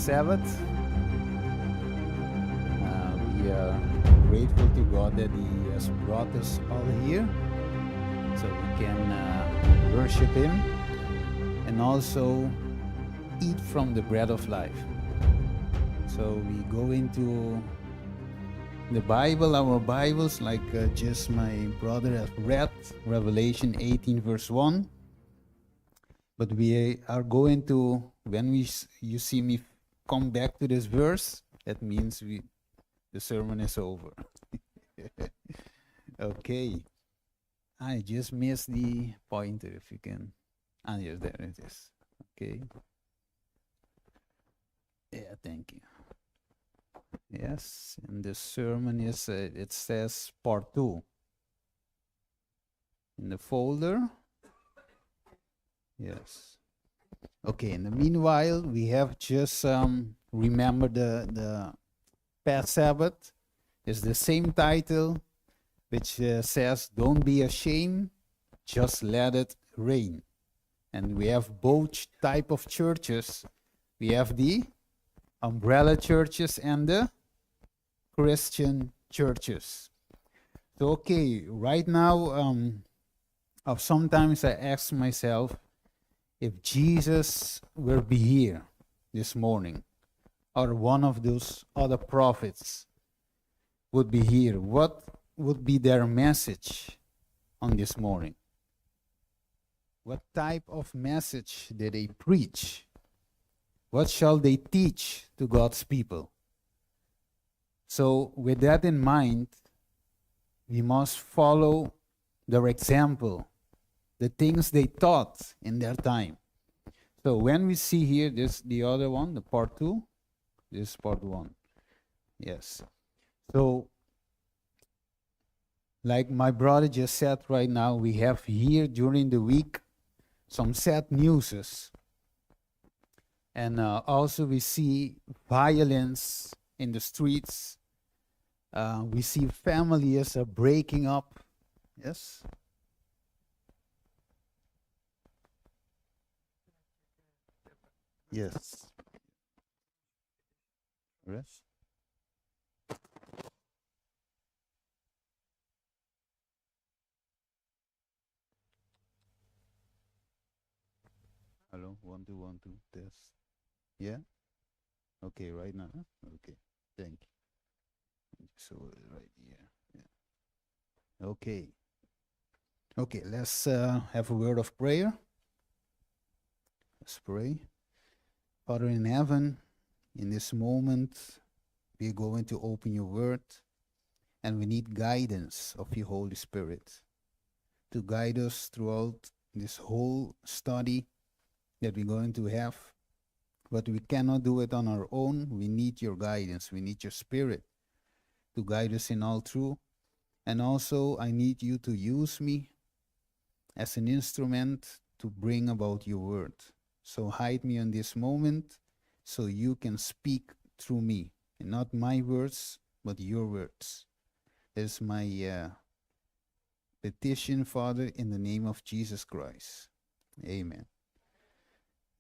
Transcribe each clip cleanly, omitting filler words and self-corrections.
Sabbath. We are grateful to God that He has brought us all here so we can worship Him and also eat from the bread of life. So we go into the Bible, our Bibles, like just my brother has read, Revelation 18 verse 1. But we are going to, when you see me come back to this verse, that means the sermon is over. Okay. I just missed the pointer, if you can. Ah, yes, there it is. Okay. Yeah, thank you. Yes, and the sermon is, it says part 2 in the folder. Yes. Okay, in the meanwhile, we have just remember the past Sabbath. It's the same title, which says, "Don't be ashamed, just let it rain." And we have both type of churches. We have the umbrella churches and the Christian churches. So, okay, right now, sometimes I ask myself, if Jesus will be here this morning, or one of those other prophets would be here, what would be their message on this morning? What type of message did they preach? What shall they teach to God's people? So with that in mind, we must follow their example, the things they taught in their time. So when we see here, this the other one, the part 2, this is part 1. Yes. So like my brother just said right now, we have here during the week some sad newses. And also we see violence in the streets. We see families are breaking up. Yes. Yes. Yes. Hello, 1 2 1 2 test. Yeah. Okay, right now. Huh? Okay, thank you. So right here. Yeah. Okay. Okay, let's have a word of prayer. Let's pray. Father in heaven, in this moment, we're going to open your word, and we need guidance of your Holy Spirit to guide us throughout this whole study that we're going to have. But we cannot do it on our own. We need your guidance. We need your Spirit to guide us in all truth. And also, I need you to use me as an instrument to bring about your word. So hide me in this moment so you can speak through me. And not my words, but your words. That is my petition, Father, in the name of Jesus Christ. Amen.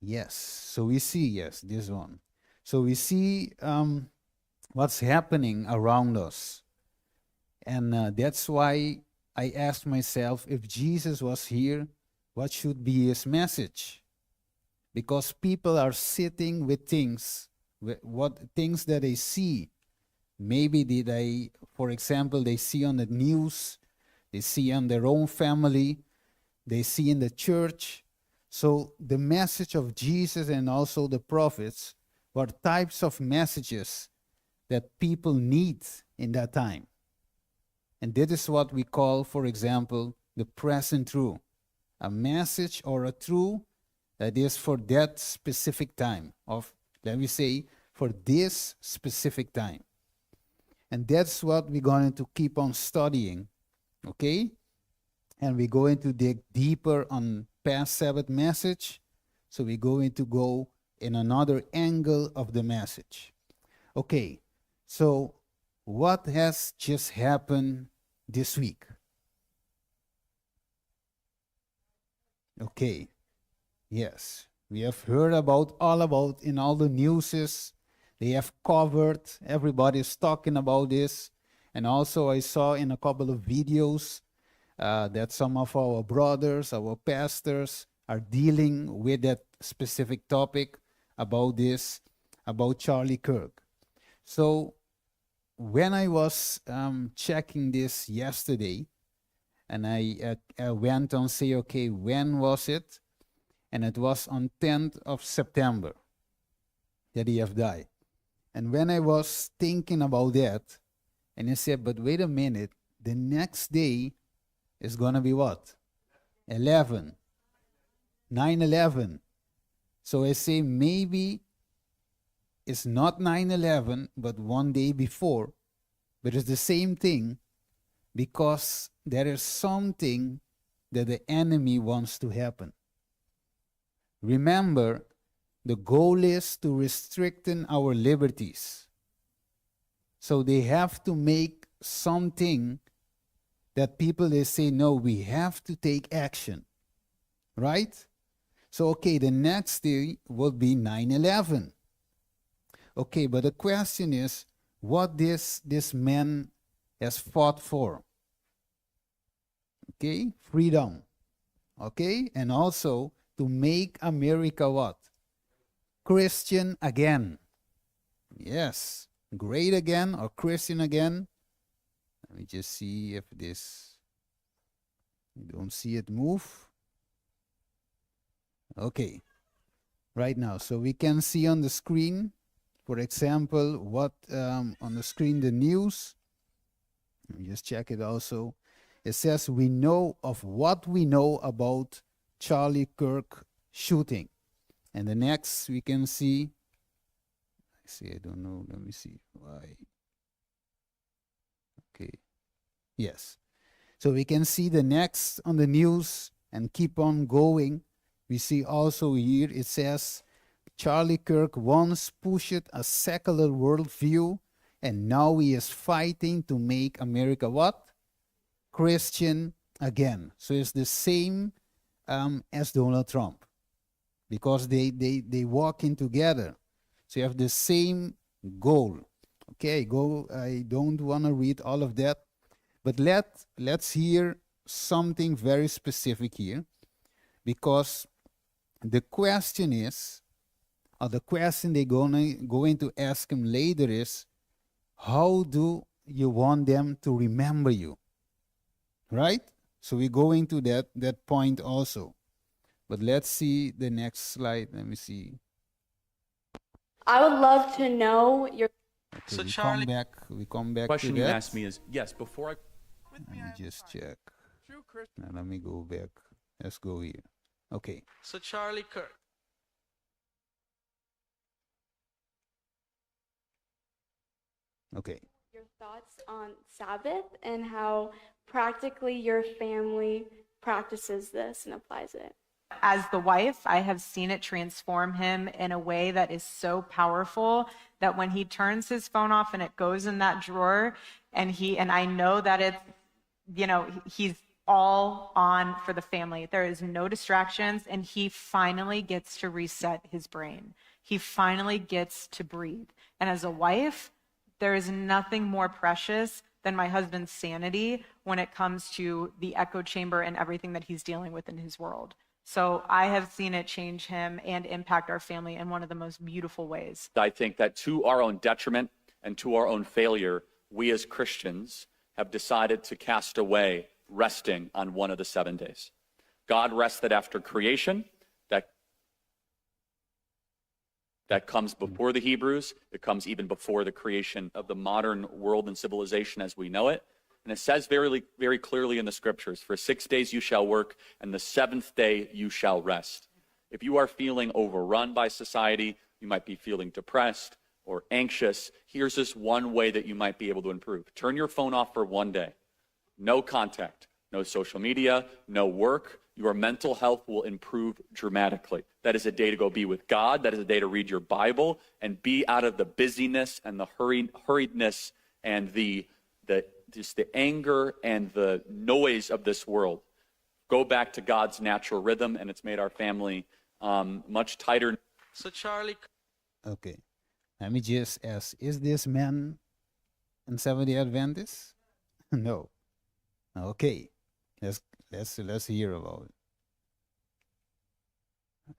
Yes. So we see, yes, this one. So we see what's happening around us. And that's why I asked myself, if Jesus was here, what should be his message? Because people are sitting with things, what things that they see. Maybe for example, they see on the news, they see on their own family, they see in the church. So the message of Jesus and also the prophets were types of messages that people need in that time. And that is what we call, for example, the present truth. A message or a truth that is for that specific time, of, let me say, for this specific time. And that's what we're going to keep on studying, okay? And we're going to dig deeper on past Sabbath message. So we're going to go in another angle of the message. Okay, so what has just happened this week? Okay, yes. We have heard about all about in all the newses. They have covered. Everybody's talking about this. And also I saw in a couple of videos that some of our brothers, our pastors, are dealing with that specific topic about this, about Charlie Kirk. So when I was checking this yesterday, and I went on say, okay, when was it? And it was on 10th of September that he have died. And when I was thinking about that, and I said, but wait a minute, the next day is going to be what? 11. 9/11. So I say maybe it's not 9/11, but one day before, but it's the same thing because there is something that the enemy wants to happen. Remember, the goal is to restricting our liberties. So they have to make something that people, they say, no, we have to take action. Right? So, okay, the next day will be 9/11. Okay, but the question is, what this man has fought for? Okay, freedom. Okay, and also to make America what? Christian again. Yes, great again or Christian again. Let me just see if this, you don't see it move. Okay, right now, so we can see on the screen, for example, what on the screen, the news. Let me just check it also. It says we know of what we know about Charlie Kirk shooting. And the next we can see, I don't know, let me see why. Okay, yes. So we can see the next on the news and keep on going. We see also here, it says, Charlie Kirk once pushed a secular worldview, and now he is fighting to make America what? Christian again. So it's the same as Donald Trump, because they walk in together. So you have the same goal. Okay, I don't want to read all of that, but let's hear something very specific here, because the question is, or the question they're going to ask him later is, how do you want them to remember you? Right? So we're going to that point also. But let's see the next slide. Let me see. I would love to know your... Okay, so Charlie, we come back question to that. You asked me is, yes, before I... Let me just check. Now let me go back. Let's go here. Okay. So Charlie Kirk. Okay. Your thoughts on Sabbath and how practically your family practices this and applies it. As the wife, I have seen it transform him in a way that is so powerful that when he turns his phone off and it goes in that drawer, and I know that it's, he's all on for the family. There is no distractions, and he finally gets to reset his brain. He finally gets to breathe. And as a wife, there is nothing more precious than my husband's sanity when it comes to the echo chamber and everything that he's dealing with in his world. So I have seen it change him and impact our family in one of the most beautiful ways. I think that to our own detriment and to our own failure, we as Christians have decided to cast away resting on one of the 7 days. God rested after creation. That comes before the Hebrews. It comes even before the creation of the modern world and civilization as we know it. And it says very, very clearly in the scriptures, for 6 days you shall work, and the 7th day you shall rest. If you are feeling overrun by society, you might be feeling depressed or anxious, here's this one way that you might be able to improve. Turn your phone off for 1 day. No contact, no social media, no work. Your mental health will improve dramatically. That is a day to go be with God. That is a day to read your Bible and be out of the busyness and the hurriedness and just the anger and the noise of this world. Go back to God's natural rhythm, and it's made our family much tighter. So Charlie, Okay. Let me just ask, is this man in Seventh-day Adventist? No. Okay. Let's hear about it.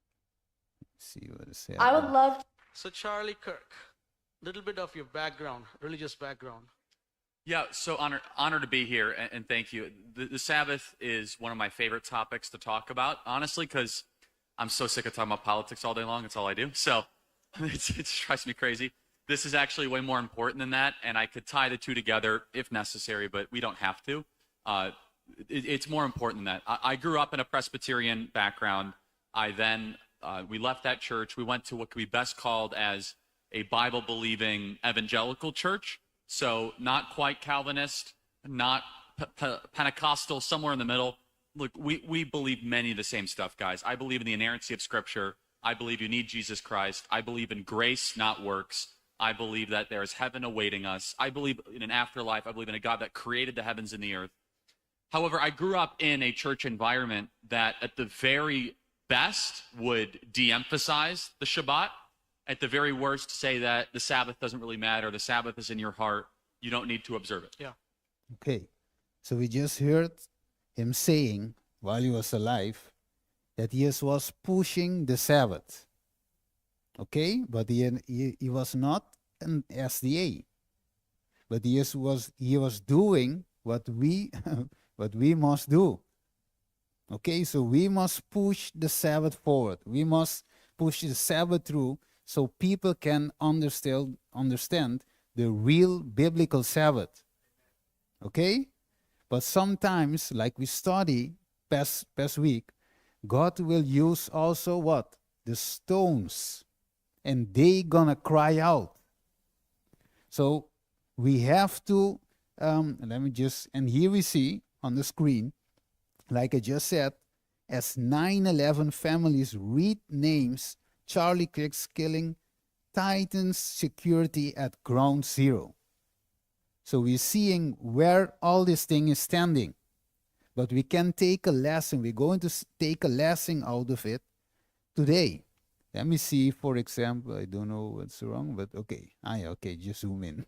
See what it says. I would love so Charlie Kirk, little bit of your background, religious background. Yeah, so honor to be here, and thank you. The Sabbath is one of my favorite topics to talk about, honestly, because I'm so sick of talking about politics all day long. It's all I do. So it drives me crazy. This is actually way more important than that, and I could tie the two together if necessary, but we don't have to. It's more important than that. I grew up in a Presbyterian background. We left that church. We went to what could be best called as a Bible-believing evangelical church. So not quite Calvinist, not Pentecostal, somewhere in the middle. Look, we believe many of the same stuff, guys. I believe in the inerrancy of Scripture. I believe you need Jesus Christ. I believe in grace, not works. I believe that there is heaven awaiting us. I believe in an afterlife. I believe in a God that created the heavens and the earth. However, I grew up in a church environment that at the very best would de-emphasize the Shabbat. At the very worst, say that the Sabbath doesn't really matter. The Sabbath is in your heart. You don't need to observe it. Yeah. Okay. So we just heard him saying while he was alive that he was pushing the Sabbath. Okay? But he was not an SDA. But he was doing what we what we must do. Okay? So we must push the Sabbath forward. We must push the Sabbath through so people can understand the real biblical Sabbath. Okay? But sometimes, like we study past week, God will use also what? The stones. And they gonna cry out. So we have to, and here we see on the screen, like I just said, as 9/11 families read names, Charlie Kirk's killing tightens security at ground zero. So we're seeing where all this thing is standing. But we can take a lesson. We're going to take a lesson out of it today. Let me see, for example, I don't know what's wrong, but okay. Okay, just zoom in.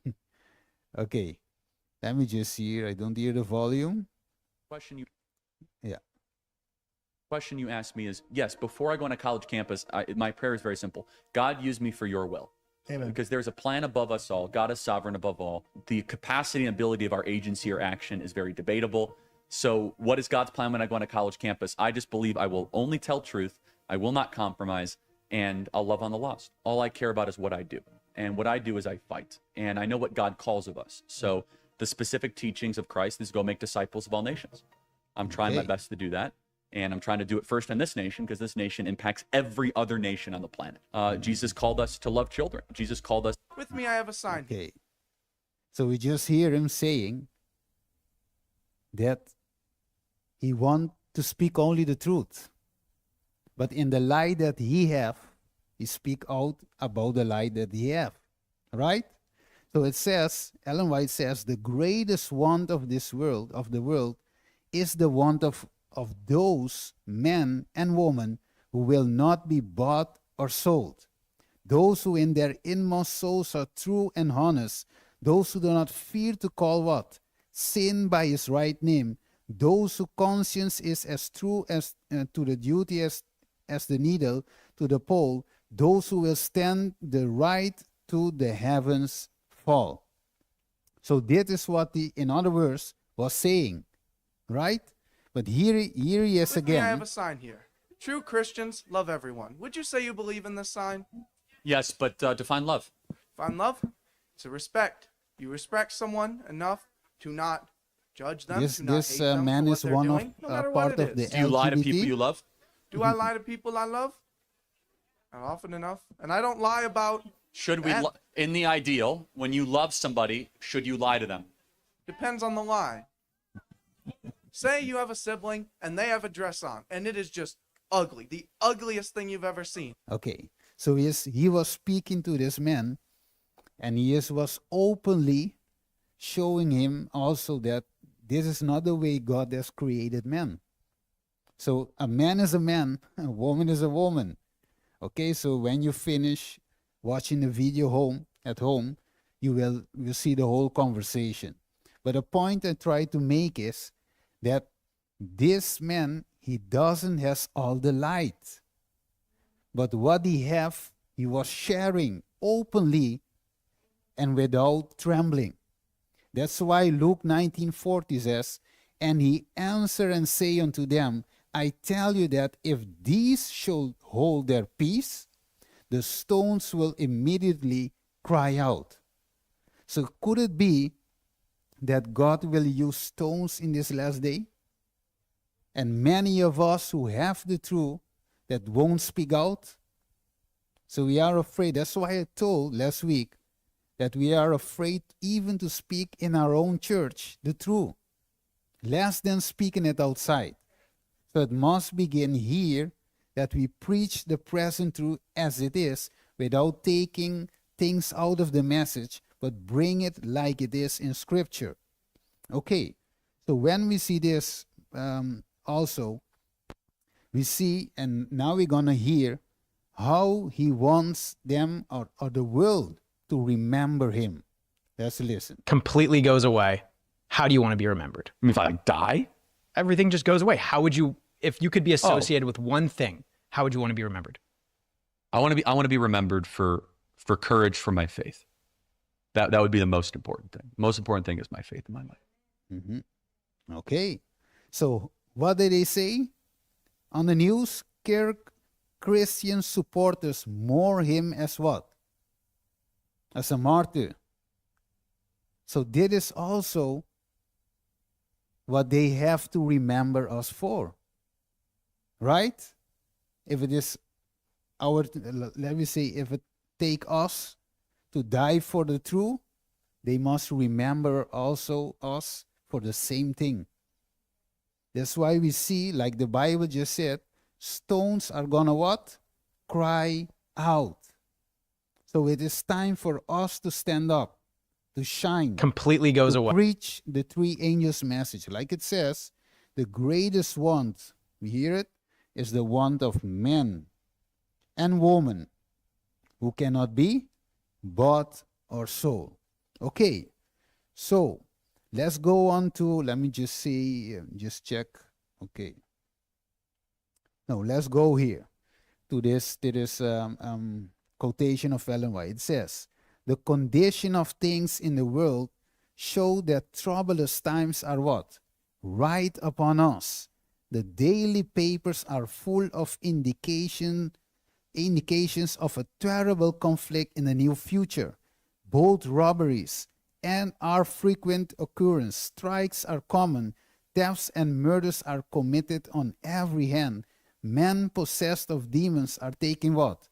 Okay. Let me just see here. I don't hear the volume. Question you Yeah. asked me is, yes, before I go on a college campus, my prayer is very simple. God, use me for your will. Amen. Because there's a plan above us all. God is sovereign above all. The capacity and ability of our agency or action is very debatable. So what is God's plan when I go on a college campus? I just believe I will only tell truth. I will not compromise, and I'll love on the lost. All I care about is what I do. And what I do is I fight. And I know what God calls of us. So the specific teachings of Christ is go make disciples of all nations. I'm trying my Okay. best to do that. And I'm trying to do it first in this nation because this nation impacts every other nation on the planet. Jesus called us to love children. Jesus called us. With me, I have a sign. Okay. So we just hear him saying that he wants to speak only the truth. But in the lie that he have, he speak out about the lie that he have. Right? So it says, Ellen White says, the greatest want of this world, of the world, is the want of those men and women who will not be bought or sold. Those who in their inmost souls are true and honest. Those who do not fear to call what? Sin by his right name. Those whose conscience is as true as to the duty as the needle to the pole. Those who will stand the right to the heavens fall. So that is what he, in other words, was saying. Right? But here he is With me, I again. have a sign here. True Christians love everyone. Would you say you believe in this sign? Yes, but define love. Find love? It's a respect. You respect someone enough to not judge them, This to not hate them man for what is they're one of doing, no matter part what it of the is. Do you lie to people LGBT? you love? Do I lie to people I love? Not often enough. And I don't lie about Should we, that. in the ideal, when you love somebody, should you lie to them? Depends on the lie. Say you have a sibling and they have a dress on and it is just ugly. The ugliest thing you've ever seen. Okay, so he was speaking to this man, and he was openly showing him also that this is not the way God has created man. So a man is a man, a woman is a woman. Okay, so when you finish watching the video at home, you'll see the whole conversation. But the point I try to make is that this man, he doesn't has all the light. But what he was sharing openly and without trembling. That's why Luke 19:40 says, and he answered and say unto them, I tell you that if these should hold their peace, the stones will immediately cry out. So could it be that God will use stones in this last day? And many of us who have the truth that won't speak out? So we are afraid. That's why I told last week that we are afraid even to speak in our own church the truth, less than speaking it outside. So it must begin here, that we preach the present truth as it is, without taking things out of the message, but bring it like it is in Scripture. Okay, so when we see this also, we see, and now we're going to hear how he wants them or the world to remember him. Let's listen. Completely goes away. How do you want to be remembered? I mean, if I die, Everything just goes away. How would you, if you could be associated with one thing, how would you want to be remembered? I want to be remembered for courage for my faith. That would be the most important thing. Most important thing is my faith in my life. Mm-hmm. Okay. So what did they say on the news? Christian supporters mourn him as what? As a martyr. So this is also what they have to remember us for. Right? If it is let me say, if it take us to die for the truth, they must remember also us for the same thing. That's why we see, like the Bible just said, stones are gonna what? Cry out. So it is time for us to stand up, to shine. Completely goes to away. preach the three angels' message. Like it says, the greatest want, we hear it, is the want of men and women who cannot be bought or sold. Okay, so let's go on to, let me just see, just check. Okay. No, let's go here to this quotation of Ellen White. It says, the condition of things in the world show that troublous times are what? Right upon us. The daily papers are full of indications of a terrible conflict in the near future. Both robberies and are frequent occurrence. Strikes are common. Thefts and murders are committed on every hand. Men possessed of demons are taking what?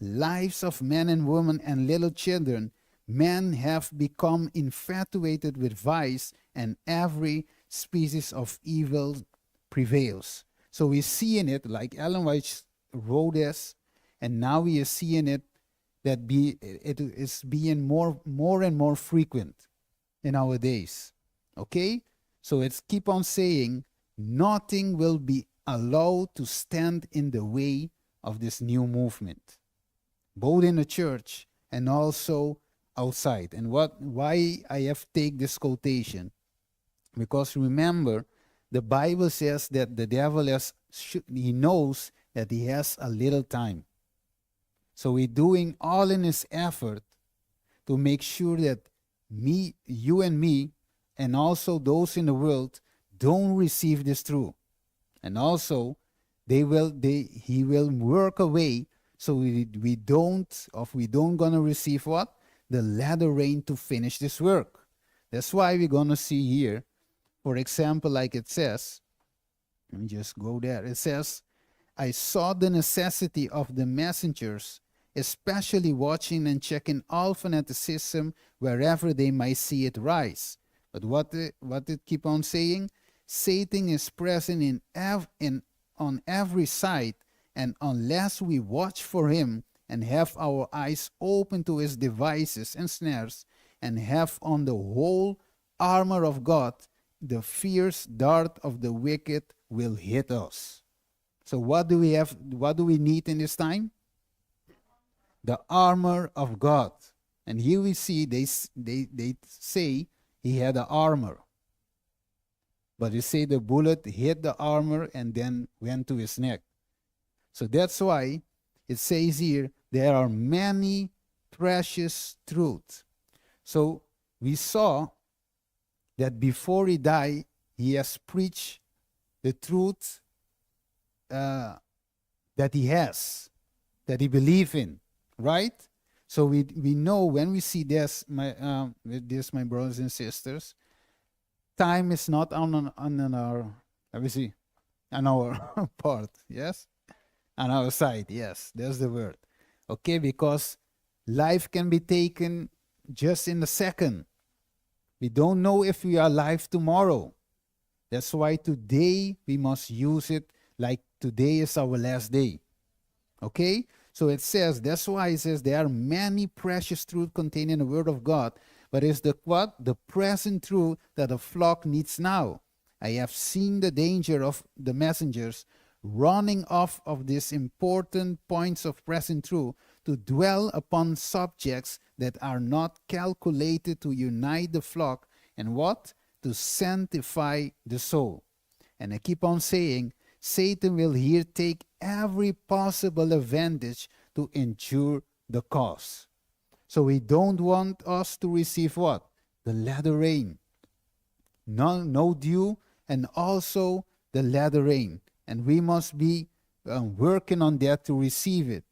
Lives of men and women and little children. Men have become infatuated with vice, and every species of evil prevails. So we see in it, like Ellen White wrote this, and now we are seeing it, that it is being more and more frequent in our days. Okay? So it's keep on saying, nothing will be allowed to stand in the way of this new movement, both in the church and also outside. And why I have take this quotation? Because remember, the Bible says that the devil he knows that he has a little time. So he's doing all in his effort to make sure that you and me, and also those in the world don't receive this truth. And also, he will work away so we don't gonna receive what? The latter rain to finish this work. That's why we're gonna see here, for example, like it says, let me just go there. It says, I saw the necessity of the messengers, especially watching and checking all fanaticism wherever they might see it rise. But what it keep on saying? Satan is present on every side, and unless we watch for him and have our eyes open to his devices and snares, and have on the whole armor of God, the fierce dart of the wicked will hit us. So what do we have? What do we need in this time? the armor of God. And here we see they say he had the armor. But they say the bullet hit the armor and then went to his neck. So that's why it says here, there are many precious truths. So we saw that before he died, he has preached the truth that he has, that he believes in, right? So we know when we see this, my brothers and sisters, time is not on our, let me see, on our part, yes? On our side, yes, that's the word. Okay, because life can be taken just in a second. We don't know if we are alive tomorrow. That's why today we must use it like today is our last day. Okay? So it says, that's why it says there are many precious truths contained in the Word of God, but it's the what? The present truth that the flock needs now. I have seen the danger of the messengers running off of these important points of present truth to dwell upon subjects that are not calculated to unite the flock and what? To sanctify the soul. And I keep on saying, Satan will here take every possible advantage to endure the cause. So we don't want us to receive what? The latter rain. No dew, and also the latter rain. And we must be working on that to receive it.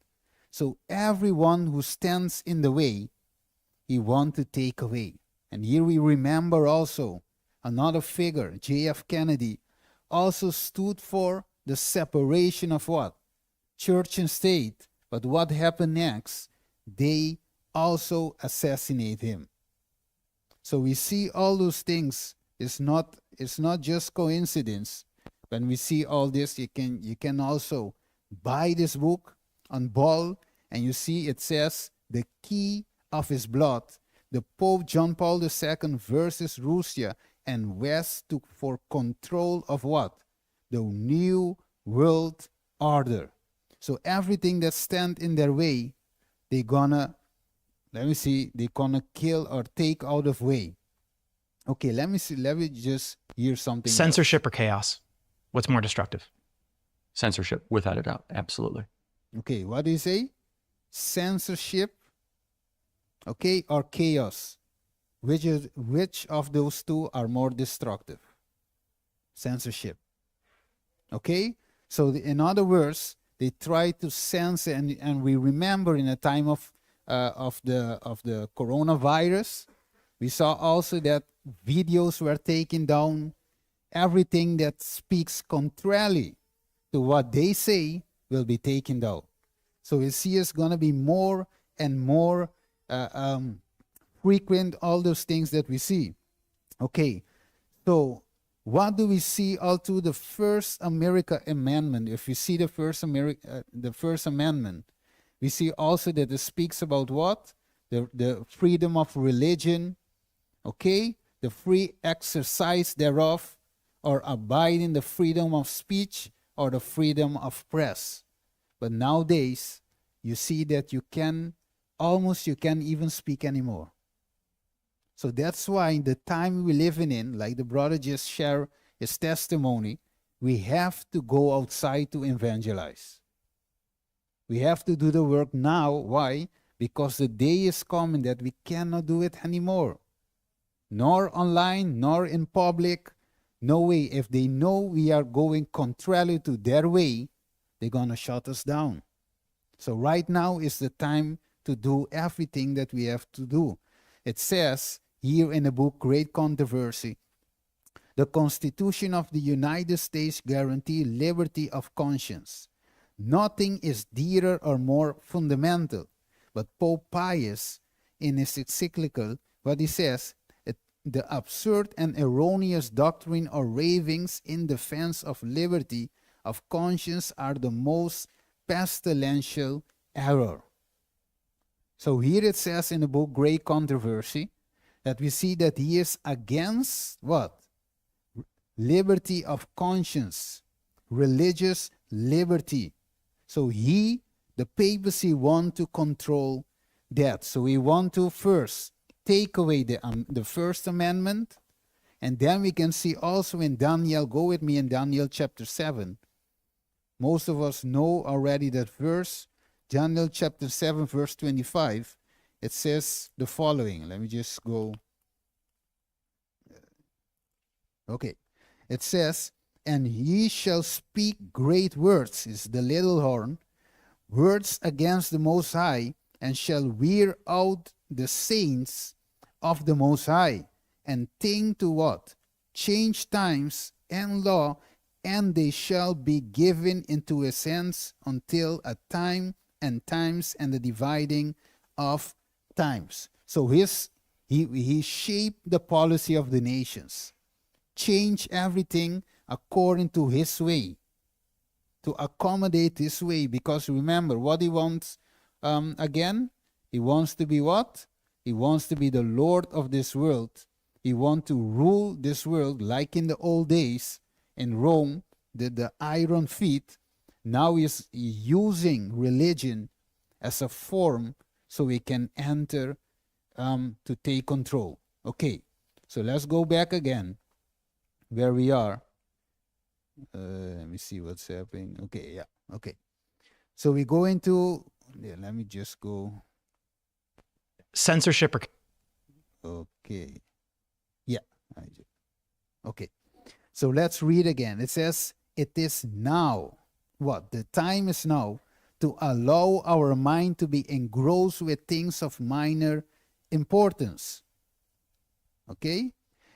So everyone who stands in the way, he wants to take away. And here we remember also another figure, J.F. Kennedy, also stood for the separation of what? Church and state. But what happened next? They also assassinate him. So we see all those things. It's not just coincidence. When we see all this, you can also buy this book on Ball, and you see it says the key of his blood. The Pope John Paul II versus Russia and West took for control of what? The new world order. So everything that stands in their way, they're gonna kill or take out of way. Okay, let me just hear something Censorship or chaos? What's more destructive? Censorship, without a doubt. Absolutely. Okay, what do you say? Censorship, okay, or chaos? Which of those two are more destructive? Censorship. Okay? So in other words, they try to censor, and we remember in the time of the coronavirus, we saw also that videos were taken down. Everything that speaks contrary to what they say will be taken down. So we see it's going to be more and more frequent, all those things that we see. Okay, so what do we see all through the First American Amendment? If we see the First Amendment, we see also that it speaks about what? The freedom of religion, okay? The free exercise thereof, or abide in the freedom of speech or the freedom of press. But nowadays, you see that you can't even speak anymore. So that's why in the time we're living in, like the brother just shared his testimony, we have to go outside to evangelize. We have to do the work now. Why? Because the day is coming that we cannot do it anymore. Nor online, nor in public. No way. If they know we are going contrary to their way, they're going to shut us down. So right now is the time to do everything that we have to do. It says here in the book, Great Controversy, the Constitution of the United States guarantees liberty of conscience. Nothing is dearer or more fundamental. But Pope Pius, in his encyclical, what he says, the absurd and erroneous doctrine or ravings in defense of liberty of conscience are the most pestilential error. So here it says in the book Great Controversy that we see that he is against what? Liberty of conscience, religious liberty. So he The papacy want to control that. So we want to first take away the First Amendment, and then we can see also in Daniel, go with me in Daniel chapter 7. Most of us know already that verse, Daniel chapter 7, verse 25. It says the following. Let me just go. Okay. It says, and ye shall speak great words, is the little horn, words against the Most High, and shall wear out the saints of the Most High, and think to what? Change times and law, and they shall be given into his hands until a time and times and the dividing of times. So he shaped the policy of the nations, change everything according to his way, to accommodate his way. Because remember what he wants again. He wants to be what? He wants to be the Lord of this world. He wants to rule this world like in the old days in Rome, the iron feet. Now he's using religion as a form so he can enter to take control. Okay, so let's go back again where we are. Let me see what's happening. Okay, yeah, okay. So we go into, let me just go. Censorship. Okay. Yeah. Okay. So let's read again. It says, it is now. What? The time is now to allow our mind to be engrossed with things of minor importance. Okay?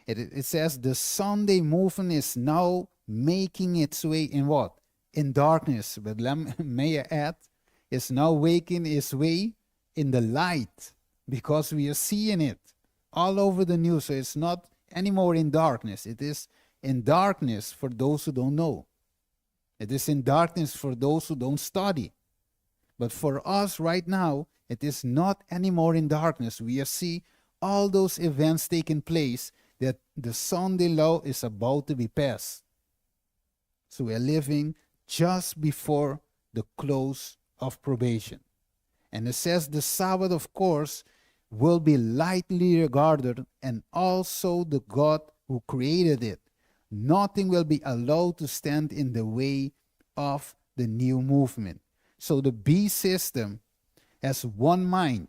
It says the Sunday movement is now making its way in what? In darkness. But may I add, it's now making its way in the light, because we are seeing it all over the news. So it's not anymore in darkness. It is in darkness for those who don't know. It is in darkness for those who don't study. But for us right now, it is not anymore in darkness. We see all those events taking place, that the Sunday law is about to be passed. So we are living just before the close of probation. And it says the Sabbath, of course, will be lightly regarded, and also the God who created it. Nothing will be allowed to stand in the way of the new movement. So the beast system has one mind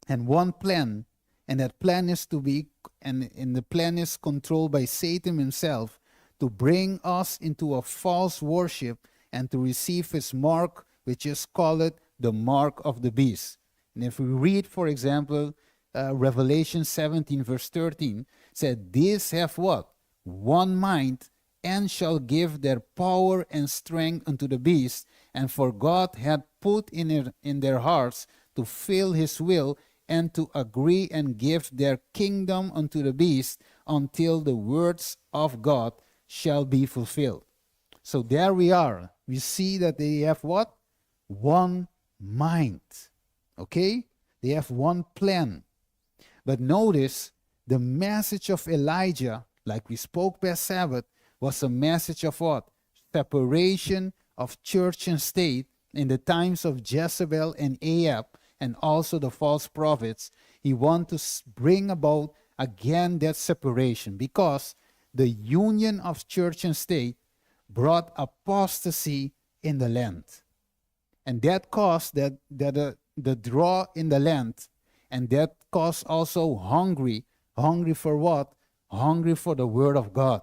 and one plan, and that plan is to be, and the plan is controlled by Satan himself, to bring us into a false worship and to receive his mark, which is called the mark of the beast. And if we read, for example, Revelation 17 verse 13, said, these have what? One mind, and shall give their power and strength unto the beast, and for God had put in their hearts to fill his will, and to agree and give their kingdom unto the beast, until the words of God shall be fulfilled. So there we are. We see that they have what? One mind. Okay? They have one plan. But notice the message of Elijah, like we spoke past Sabbath, was a message of what? Separation of church and state in the times of Jezebel and Ahab, and also the false prophets. He wants to bring about again that separation, because the union of church and state brought apostasy in the land. And that caused the draw in the land, and that caused also hungry for what? Hungry for the word of God.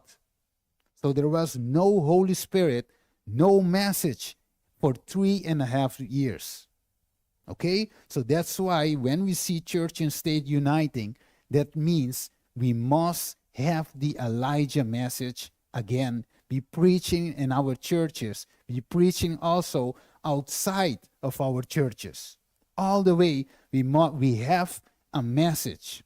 So there was no Holy Spirit, no message for 3.5 years. Okay? So that's why when we see church and state uniting, that means we must have the Elijah message again, be preaching in our churches, be preaching also outside of our churches. All the way, we have a message.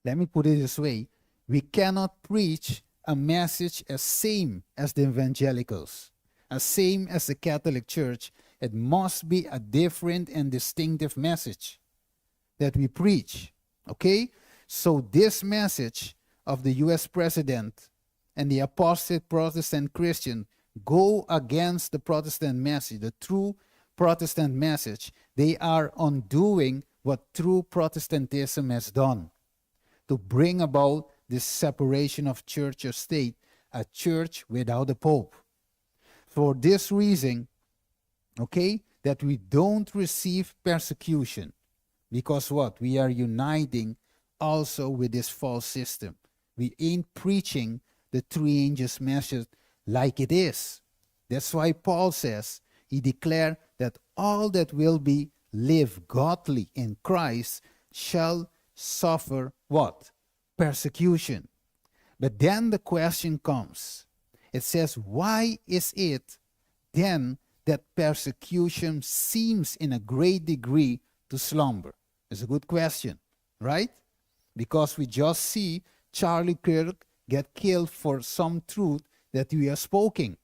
Let me put it this way. We cannot preach a message as same as the evangelicals, as same as the Catholic Church. It must be a different and distinctive message that we preach. Okay? So this message of the U.S. president and the apostate Protestant Christian go against the Protestant message, the true Protestant message, they are undoing what true Protestantism has done to bring about this separation of church or state, a church without a pope. For this reason, okay, that we don't receive persecution, because what? We are uniting also with this false system. We ain't preaching the three angels message like it is. That's why Paul says, he declared that all that will be live godly in Christ shall suffer what? Persecution. But then the question comes. It says, why is it then that persecution seems in a great degree to slumber? It's a good question, right? Because we just see Charlie Kirk get killed for some truth that we are speaking.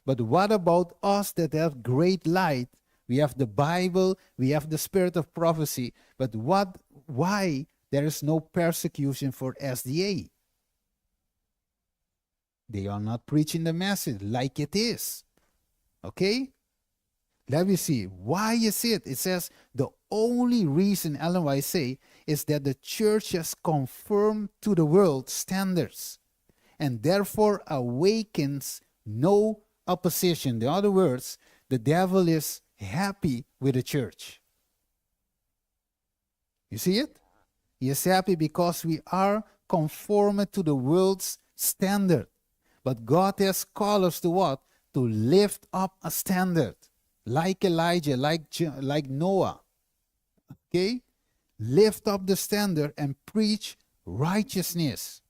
But what about us that have great light? We have the Bible, we have the spirit of prophecy, but why there is no persecution for SDA? They are not preaching the message like it is. Okay? Let me see. Why is it? It says the only reason, Ellen White say, is that the church has conformed to the world standards and therefore awakens no opposition. In other words, the devil is happy with the church. You see it? He is happy because we are conformed to the world's standard. But God has called us to what? To lift up a standard. Like Elijah, like Noah. Okay? Lift up the standard and preach righteousness.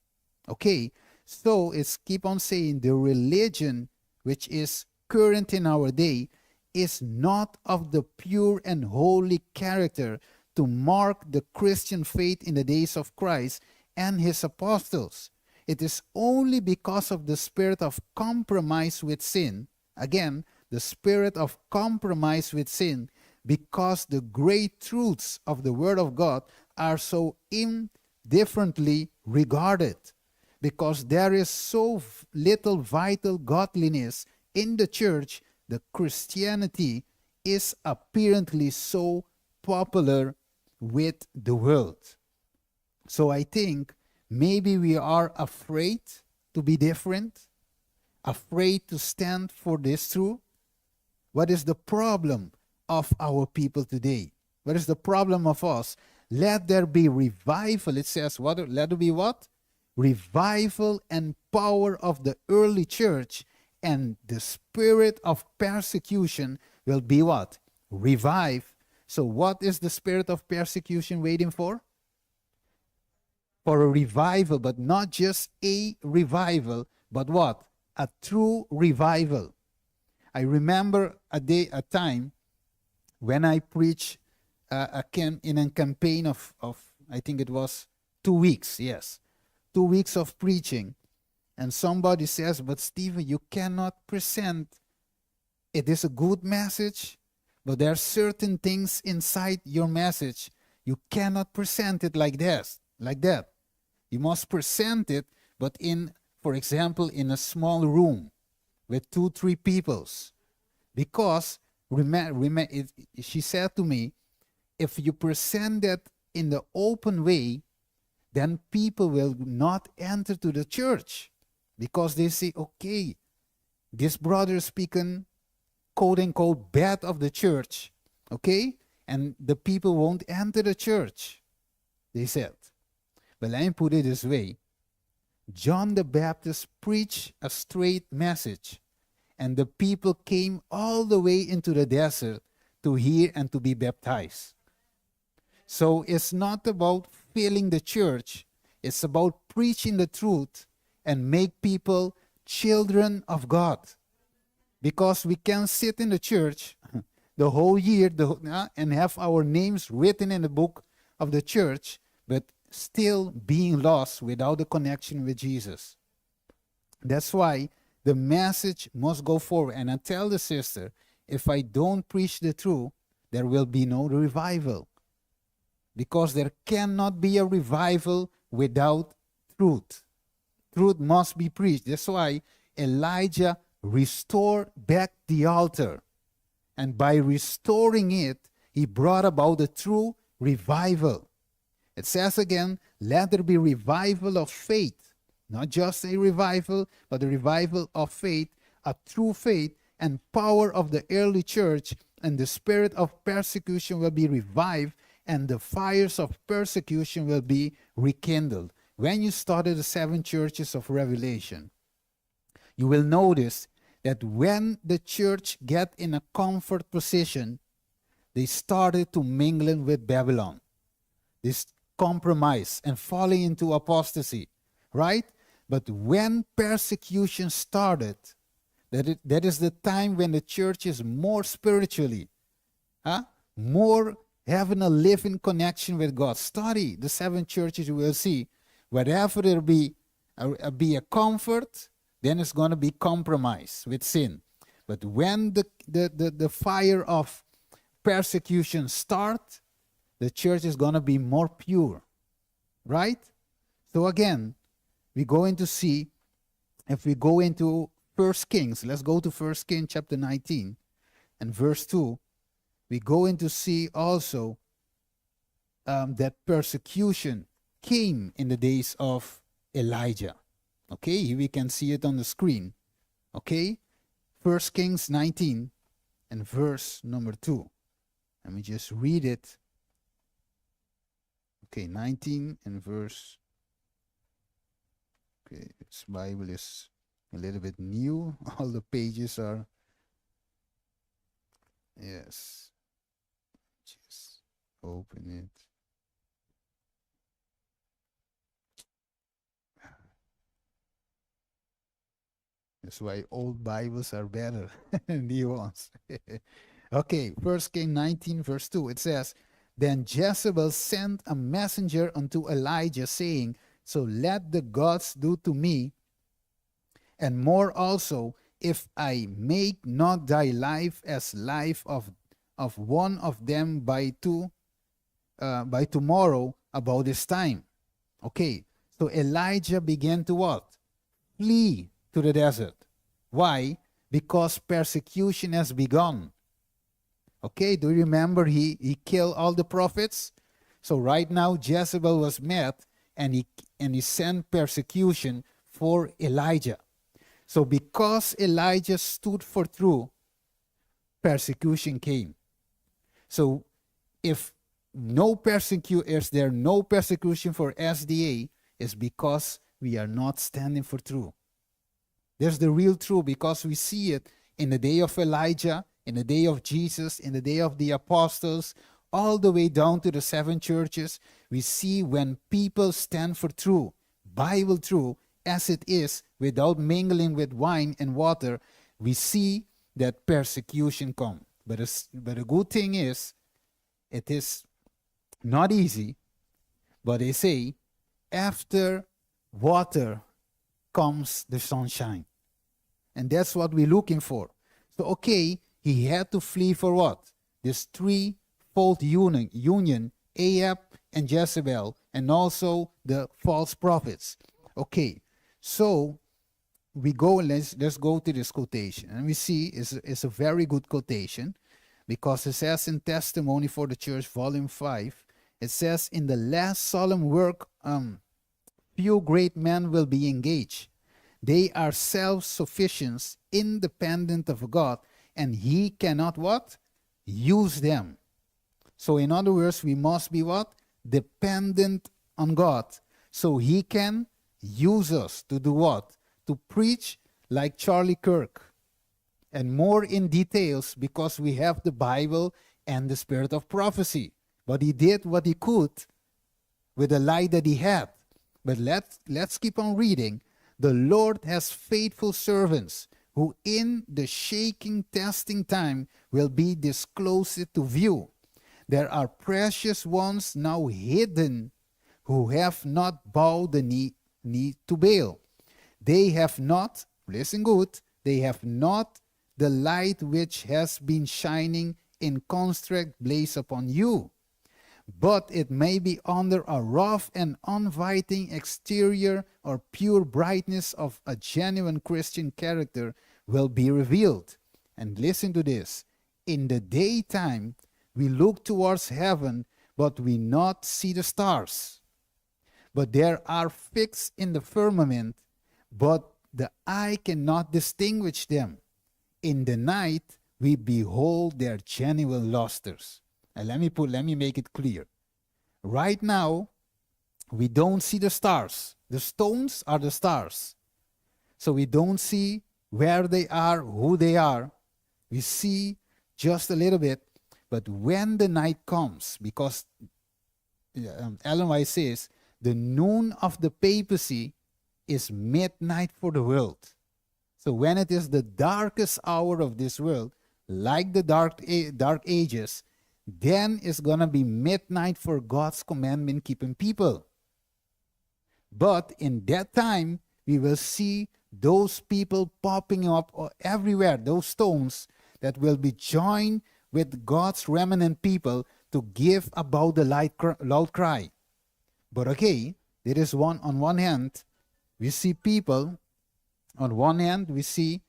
Okay? So it's keep on saying the religion which is current in our day is not of the pure and holy character to mark the Christian faith in the days of Christ and his apostles. It is only because of the spirit of compromise with sin, again, the spirit of compromise with sin, because the great truths of the Word of God are so indifferently regarded, because there is so little vital godliness in the church, the Christianity is apparently so popular with the world. So I think maybe we are afraid to be different, afraid to stand for this truth. What is the problem of our people today? What is the problem of us? Let there be revival. It says, what? Let there be what? Revival and power of the early church, and the spirit of persecution will be what? Revived. So what is the spirit of persecution waiting for? For a revival, but not just a revival, but what? A true revival. I remember a time when I preached in a campaign of I think it was 2 weeks, yes. 2 weeks of preaching. And somebody says, but Stephen, you cannot present. It is a good message, but there are certain things inside your message. You cannot present it like this, like that. You must present it, but for example, in a small room with 2-3 peoples. Because, she said to me, if you present that in the open way, then people will not enter to the church. Because they say, okay, this brother is speaking, quote unquote, bad of the church. Okay? And the people won't enter the church, they said. But let me put it this way. John the Baptist preached a straight message, and the people came all the way into the desert to hear and to be baptized. So it's not about filling the church. It's about preaching the truth and make people children of God. Because we can sit in the church the whole year and have our names written in the book of the church, but still being lost without a connection with Jesus. That's why the message must go forward. And I tell the sister, if I don't preach the truth, there will be no revival. Because there cannot be a revival without truth. Truth must be preached. That's why Elijah restored back the altar. And by restoring it, he brought about a true revival. It says again, let there be revival of faith. Not just a revival, but a revival of faith, a true faith and power of the early church, and the spirit of persecution will be revived, and the fires of persecution will be rekindled. When you study the 7 churches of Revelation, you will notice that when the church get in a comfort position, they started to mingling with Babylon. This compromise and falling into apostasy, right? But when persecution started, that is the time when the church is more spiritually, more having a living connection with God. Study the 7 churches, you will see, wherever there be a comfort, then it's going to be compromise with sin. But when the fire of persecution starts, the church is going to be more pure, right? So again, we're going to see, if we go into 1 Kings, let's go to 1 Kings chapter 19 and verse 2, we're going to see also that persecution came in the days of Elijah. Okay, here we can see it on the screen. Okay, 1 Kings 19 and verse number 2. Let me just read it. Okay, 19 and verse. Okay, this Bible is a little bit new. All the pages are. Yes. Just open it. That's why old Bibles are better than new ones. Okay, 1 Kings 19 verse 2, it says, then Jezebel sent a messenger unto Elijah, saying, so let the gods do to me, and more also, if I make not thy life as life of one of them by tomorrow about this time. Okay, so Elijah began to what? Flee to the desert. Why? Because persecution has begun. Okay, do you remember he killed all the prophets? So right now Jezebel was met, and he sent persecution for Elijah. So because Elijah stood for truth, persecution came. So if there no persecution for SDA, is because we are not standing for truth. There's the real truth, because we see it in the day of Elijah, in the day of Jesus, in the day of the apostles, all the way down to the 7 churches. We see when people stand for truth, Bible truth, as it is, without mingling with wine and water, we see that persecution come. But the good thing is, it is not easy, but they say, after water comes the sunshine. And that's what we're looking for. So, okay, he had to flee for what? This threefold union, Ahab and Jezebel, and also the false prophets. Okay, so we go, let's go to this quotation. And we see it's a very good quotation, because it says in Testimony for the Church, volume 5, it says, in the last solemn work, few great men will be engaged. They are self-sufficient, independent of God, and he cannot what? Use them. So in other words, we must be what? Dependent on God. So he can use us to do what? To preach like Charlie Kirk. And more in details, because we have the Bible and the spirit of prophecy. But he did what he could with the light that he had. But let's keep on reading. The Lord has faithful servants who in the shaking testing time will be disclosed to view. There are precious ones now hidden who have not bowed the knee to Baal. They have not, listen good, they have not the light which has been shining in constant blaze upon you. But it may be under a rough and uninviting exterior, or pure brightness of a genuine Christian character will be revealed. And listen to this. In the daytime, we look towards heaven, but we not see the stars. But there are fixed in the firmament, but the eye cannot distinguish them. In the night, we behold their genuine lustres. And let me make it clear. Right now, we don't see the stars. The stones are the stars. So we don't see where they are, who they are. We see just a little bit. But when the night comes, because Ellen White says, the noon of the papacy is midnight for the world. So when it is the darkest hour of this world, like the dark ages, then it's going to be midnight for God's commandment-keeping people. But in that time, we will see those people popping up everywhere, those stones that will be joined with God's remnant people to give about the loud cry. But okay, there is on one hand, we see people, on one hand, we see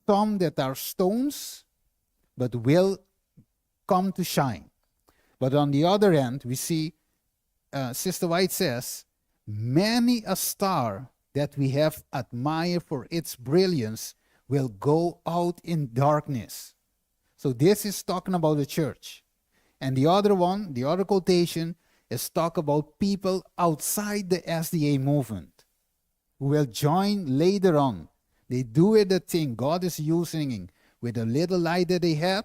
some that are stones, but will come to shine. But on the other hand, we see, Sister White says, many a star that we have admired for its brilliance will go out in darkness. So this is talking about the church. And the other one, the other quotation, is talk about people outside the SDA movement who will join later on. They do it the thing God is using with a little light that they have,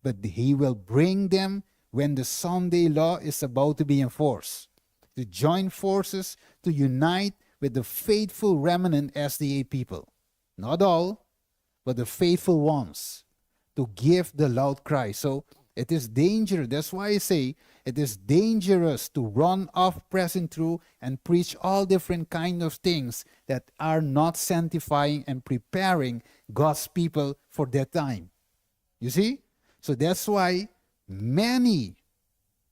but he will bring them when the Sunday law is about to be enforced, to join forces, to unite with the faithful remnant SDA people. Not all, but the faithful ones, to give the loud cry. So it is dangerous. That's why I say it is dangerous to run off, pressing through, and preach all different kind of things that are not sanctifying and preparing God's people for that time. You see? So that's why many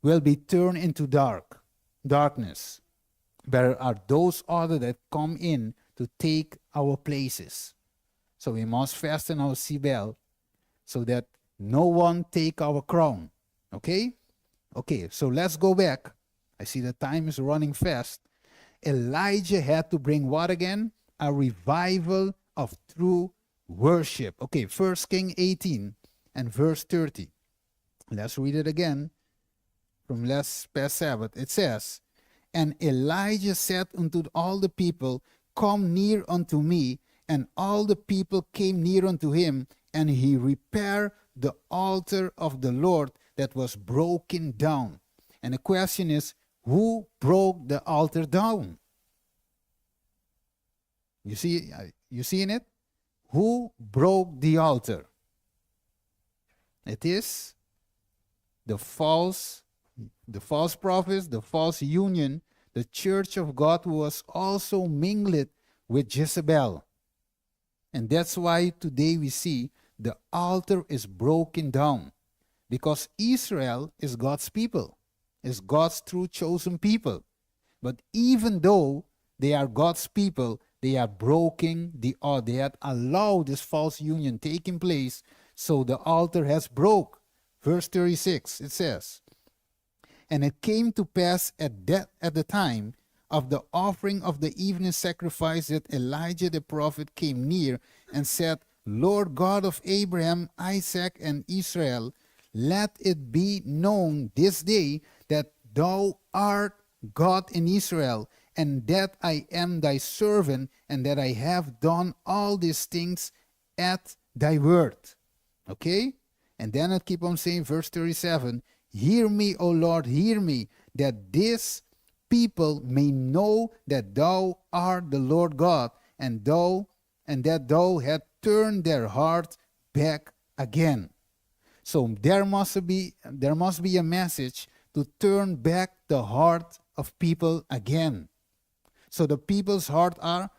will be turned into darkness. There are those others that come in to take our places. So we must fasten our seatbelt so that no one take our crown. Okay? Okay, so let's go back. I see the time is running fast. Elijah had to bring what again? A revival of true worship. Okay, 1 King 18 and verse 30. Let's read it again from last past Sabbath. It says, and Elijah said unto all the people, come near unto me. And all the people came near unto him, and he repaired the altar of the Lord that was broken down. And the question is, who broke the altar down? You seeing it? Who broke the altar? It is the false prophets, the false union, the church of God who was also mingled with Jezebel. And that's why today we see the altar is broken down, because Israel is God's people, is God's true chosen people. But even though they are God's people, they are broken the altar. They had allowed this false union taking place, so the altar has broke. Verse 36, it says, and it came to pass at the time of the offering of the evening sacrifice that Elijah the prophet came near and said, Lord God of Abraham, Isaac, and Israel, let it be known this day that thou art God in Israel, and that I am thy servant, and that I have done all these things at thy word. Okay? And then I keep on saying, verse 37, hear me, O Lord, hear me, that this people may know that thou art the Lord God, and that thou hast turned their heart back again. So there must be a message to turn back the heart of people again. So the people's heart are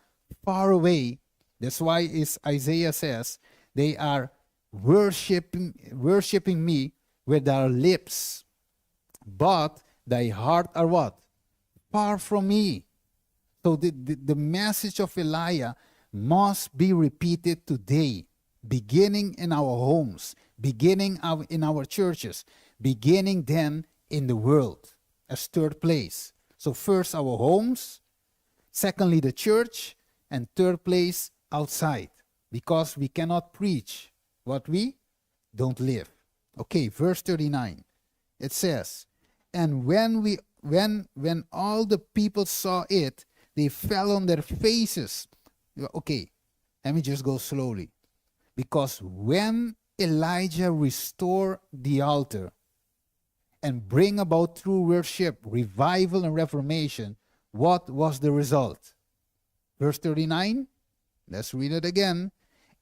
far away. That's why Isaiah says they are worshiping me with their lips, but thy heart are what? Far from me. So the message of Elijah must be repeated today, beginning in our homes, beginning in our churches, beginning then in the world as third place. So first our homes, secondly the church, and third place outside, because we cannot preach what we don't live. Okay, verse 39. It says, and when all the people saw it, they fell on their faces. Okay, let me just go slowly. Because when Elijah restored the altar and bring about true worship, revival, and reformation, what was the result? Verse 39, let's read it again.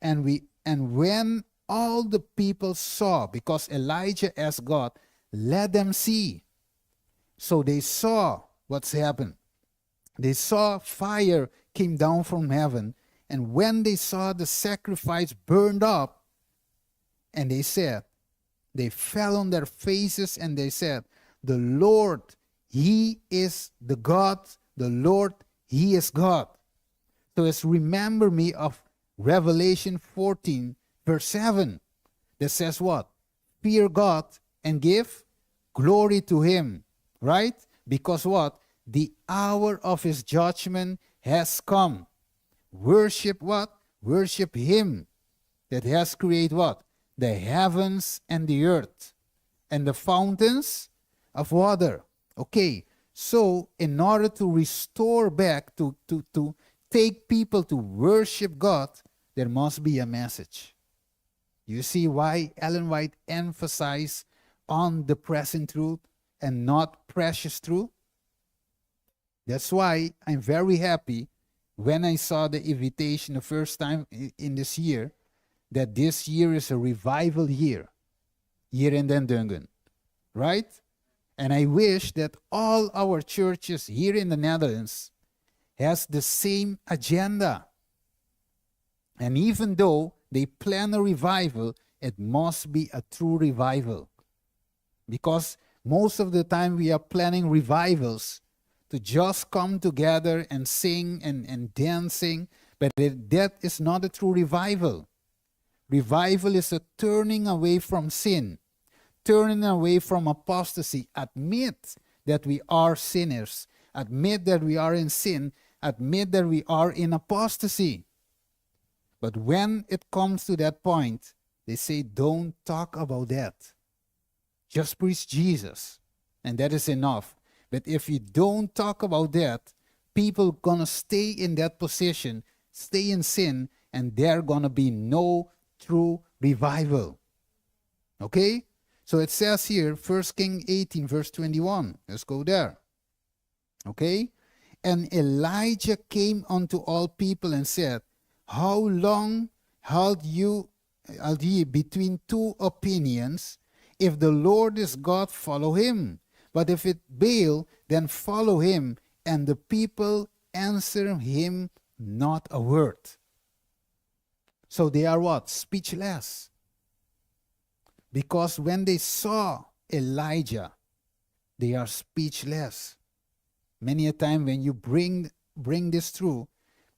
And when all the people saw, because Elijah asked God, let them see. So they saw what's happened. They saw fire came down from heaven. And when they saw the sacrifice burned up, and they said, they fell on their faces and they said, the Lord, He is the God. The Lord, He is God. So let's remember me of Revelation 14, verse 7. That says what? Fear God and give glory to Him. Right? Because what? The hour of His judgment has come. Worship what? Worship Him that has created what? The heavens and the earth and the fountains of water. Okay, so in order to restore back, to take people to worship God, there must be a message. You see why Ellen White emphasized on the present truth and not precious truth? That's why I'm very happy when I saw the invitation the first time in this year, that this year is a revival year here in Den Dungen, right? And I wish that all our churches here in the Netherlands has the same agenda. And even though they plan a revival, it must be a true revival. Because most of the time we are planning revivals to just come together and sing and dancing, but that is not a true revival. Revival is a turning away from sin, turning away from apostasy. Admit that we are sinners. Admit that we are in sin. Admit that we are in apostasy. But when it comes to that point, they say, don't talk about that. Just preach Jesus, and that is enough. But if you don't talk about that, people gonna stay in that position, stay in sin, and there gonna be no true revival. Okay? So it says here, 1 Kings 18, verse 21. Let's go there. Okay? And Elijah came unto all people and said, how long halt ye between two opinions? If the Lord is God, follow him. But if it Baal, then follow him. And the people answer him not a word. So they are what? Speechless. Because when they saw Elijah, they are speechless. Many a time when you bring this through,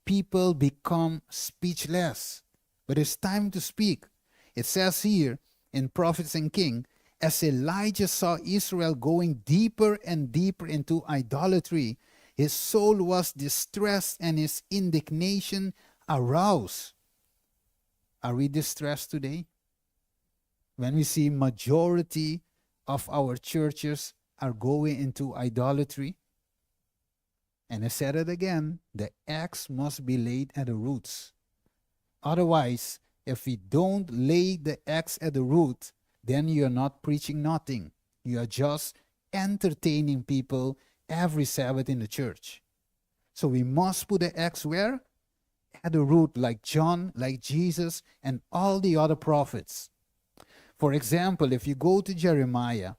people become speechless. But it's time to speak. It says here in Prophets and King, as Elijah saw Israel going deeper and deeper into idolatry, his soul was distressed and his indignation aroused. Are we distressed today? When we see majority of our churches are going into idolatry? And I said it again, the axe must be laid at the roots. Otherwise, if we don't lay the axe at the root, then you are not preaching nothing. You are just entertaining people every Sabbath in the church. So we must put the axe where? At the root, like John, like Jesus, and all the other prophets. For example, if you go to Jeremiah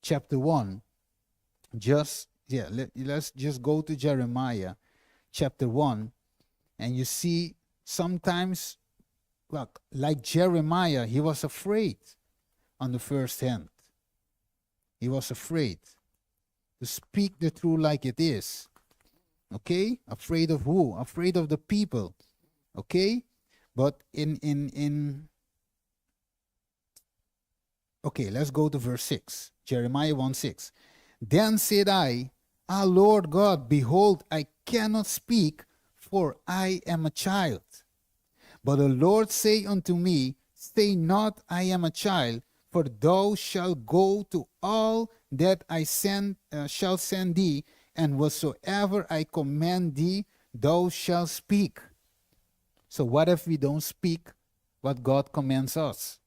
chapter 1, let's just go to Jeremiah chapter 1, and you see sometimes, like Jeremiah, he was afraid on the first hand. He was afraid to speak the truth like it is. Okay? Afraid of who? Afraid of the people. Okay? But in Okay, let's go to verse 6. Jeremiah 1:6. Then said I, Ah, Lord God, behold, I cannot speak, for I am a child. But the Lord say unto me, Say not, I am a child, for thou shalt go to all that I shall send thee, and whatsoever I command thee, thou shalt speak. So what if we don't speak what God commands us?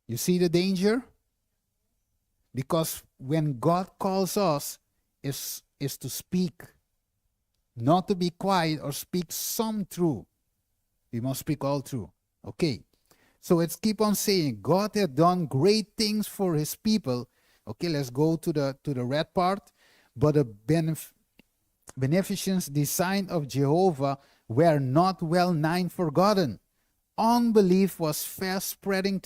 You see the danger? Because when God calls us, is to speak, not to be quiet or speak some truth. We must speak all truth. Okay. So let's keep on saying God had done great things for his people. Okay, let's go to the red part. But the beneficence design of Jehovah were not well nigh forgotten. Unbelief was fast spreading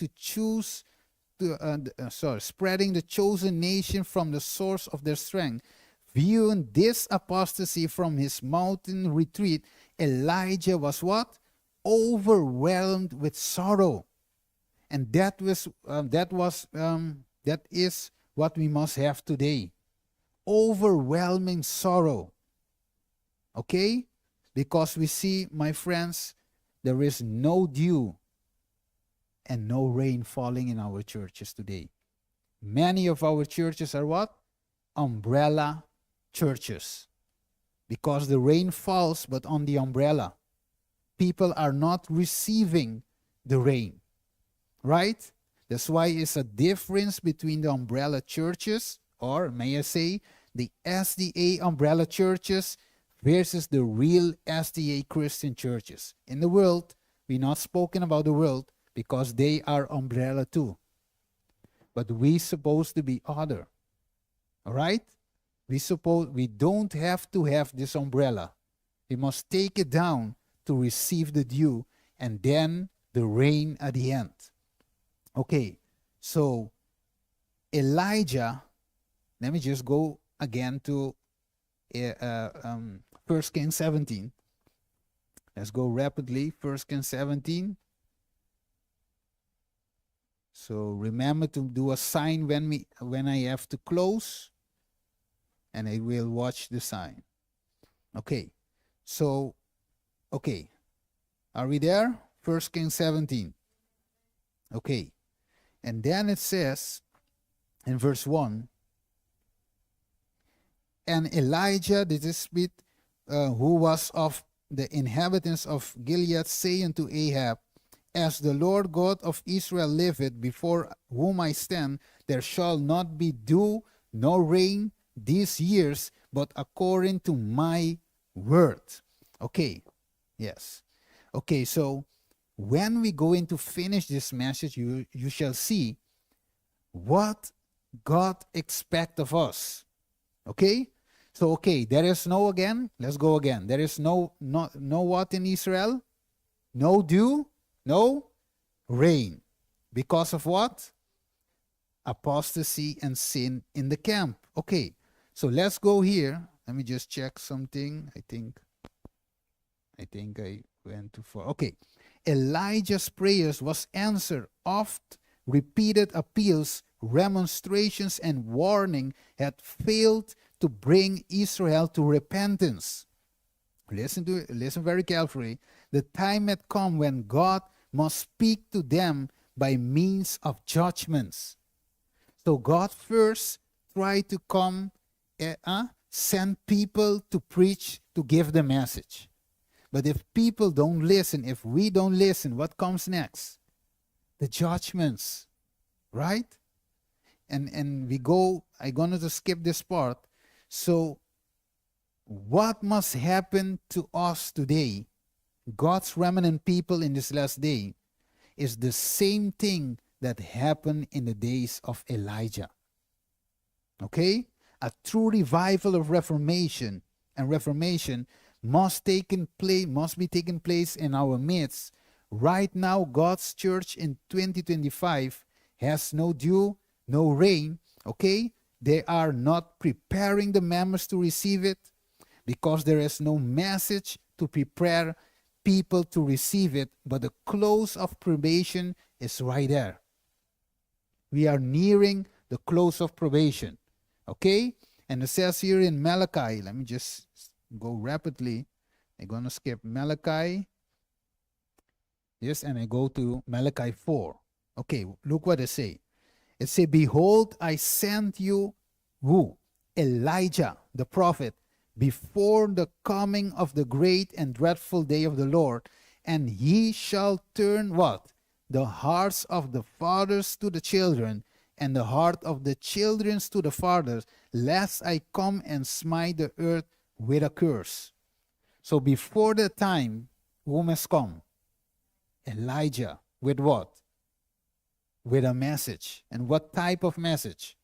spreading the chosen nation from the source of their strength. Viewing this apostasy from his mountain retreat, Elijah was what? Overwhelmed with sorrow. And that is what we must have today. Overwhelming sorrow. Okay? Because we see, my friends, there is no dew and no rain falling in our churches today. Many of our churches are what? Umbrella churches. Because the rain falls but on the umbrella. People are not receiving the rain. Right? That's why it's a difference between the umbrella churches, or may I say, the SDA umbrella churches versus the real SDA Christian churches. In the world, we're not speaking about the world because they are umbrella too. But we supposed to be other. All right? We don't have to have this umbrella. We must take it down to receive the dew and then the rain at the end. Okay, so Elijah, let me just go again to 1 Kings 17. Let's go rapidly. 1 Kings 17. So remember to do a sign when I have to close, and I will watch the sign. Okay, so, okay. Are we there? 1 Kings 17. Okay. And then it says in verse 1, and Elijah the Tishbite, who was of the inhabitants of Gilead, say unto Ahab, As the Lord God of Israel liveth, before whom I stand, there shall not be dew nor rain these years, but according to my word. Okay, yes. Okay, so when we go into finish this message, you shall see what God expects of us. Okay? So, okay, there is no again. Let's go again. There is no what in Israel? No dew, no rain. Because of what? Apostasy and sin in the camp. Okay, so let's go here. Let me just check something. I think I went too far. Okay. Elijah's prayers was answered. Oft repeated appeals, remonstrations, and warning had failed to bring Israel to repentance. Listen very carefully. The time had come when God must speak to them by means of judgments. So God first tried to send people to preach, to give the message. But if people don't listen, if we don't listen, what comes next? The judgments, right? And I'm going to skip this part. So what must happen to us today, God's remnant people in this last day, is the same thing that happened in the days of Elijah. Okay? A true revival of reformation must be taking place in our midst. Right now, God's church in 2025 has no dew, no rain. Okay? They are not preparing the members to receive it because there is no message to prepare people to receive it. But the close of probation is right there. We are nearing the close of probation. Okay? And it says here in Malachi, let me just go rapidly. I'm going to skip Malachi. Yes, and I go to Malachi 4. Okay, look what it say. It say, behold, I sent you, who? Elijah, the prophet, before the coming of the great and dreadful day of the Lord, and he shall turn what? The hearts of the fathers to the children, and the heart of the children to the fathers, lest I come and smite the earth with a curse. So before the time, who must come? Elijah. With what? With a message. And what type of message?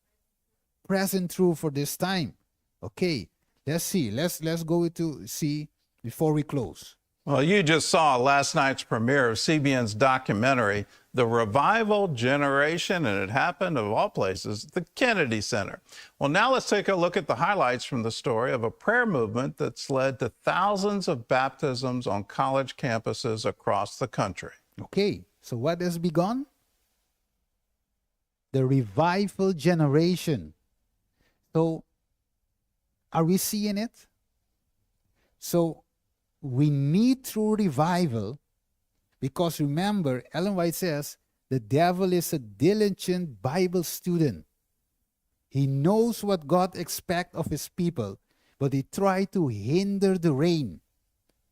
Present true for this time. Okay, let's see. Let's go to see before we close. Well, you just saw last night's premiere of CBN's documentary, The Revival Generation, and it happened, of all places, the Kennedy Center. Well, now let's take a look at the highlights from the story of a prayer movement that's led to thousands of baptisms on college campuses across the country. Okay, so what has begun? The revival generation. So, are we seeing it? So, we need true revival because remember, Ellen White says, the devil is a diligent Bible student. He knows what God expects of his people, but he tries to hinder the rain,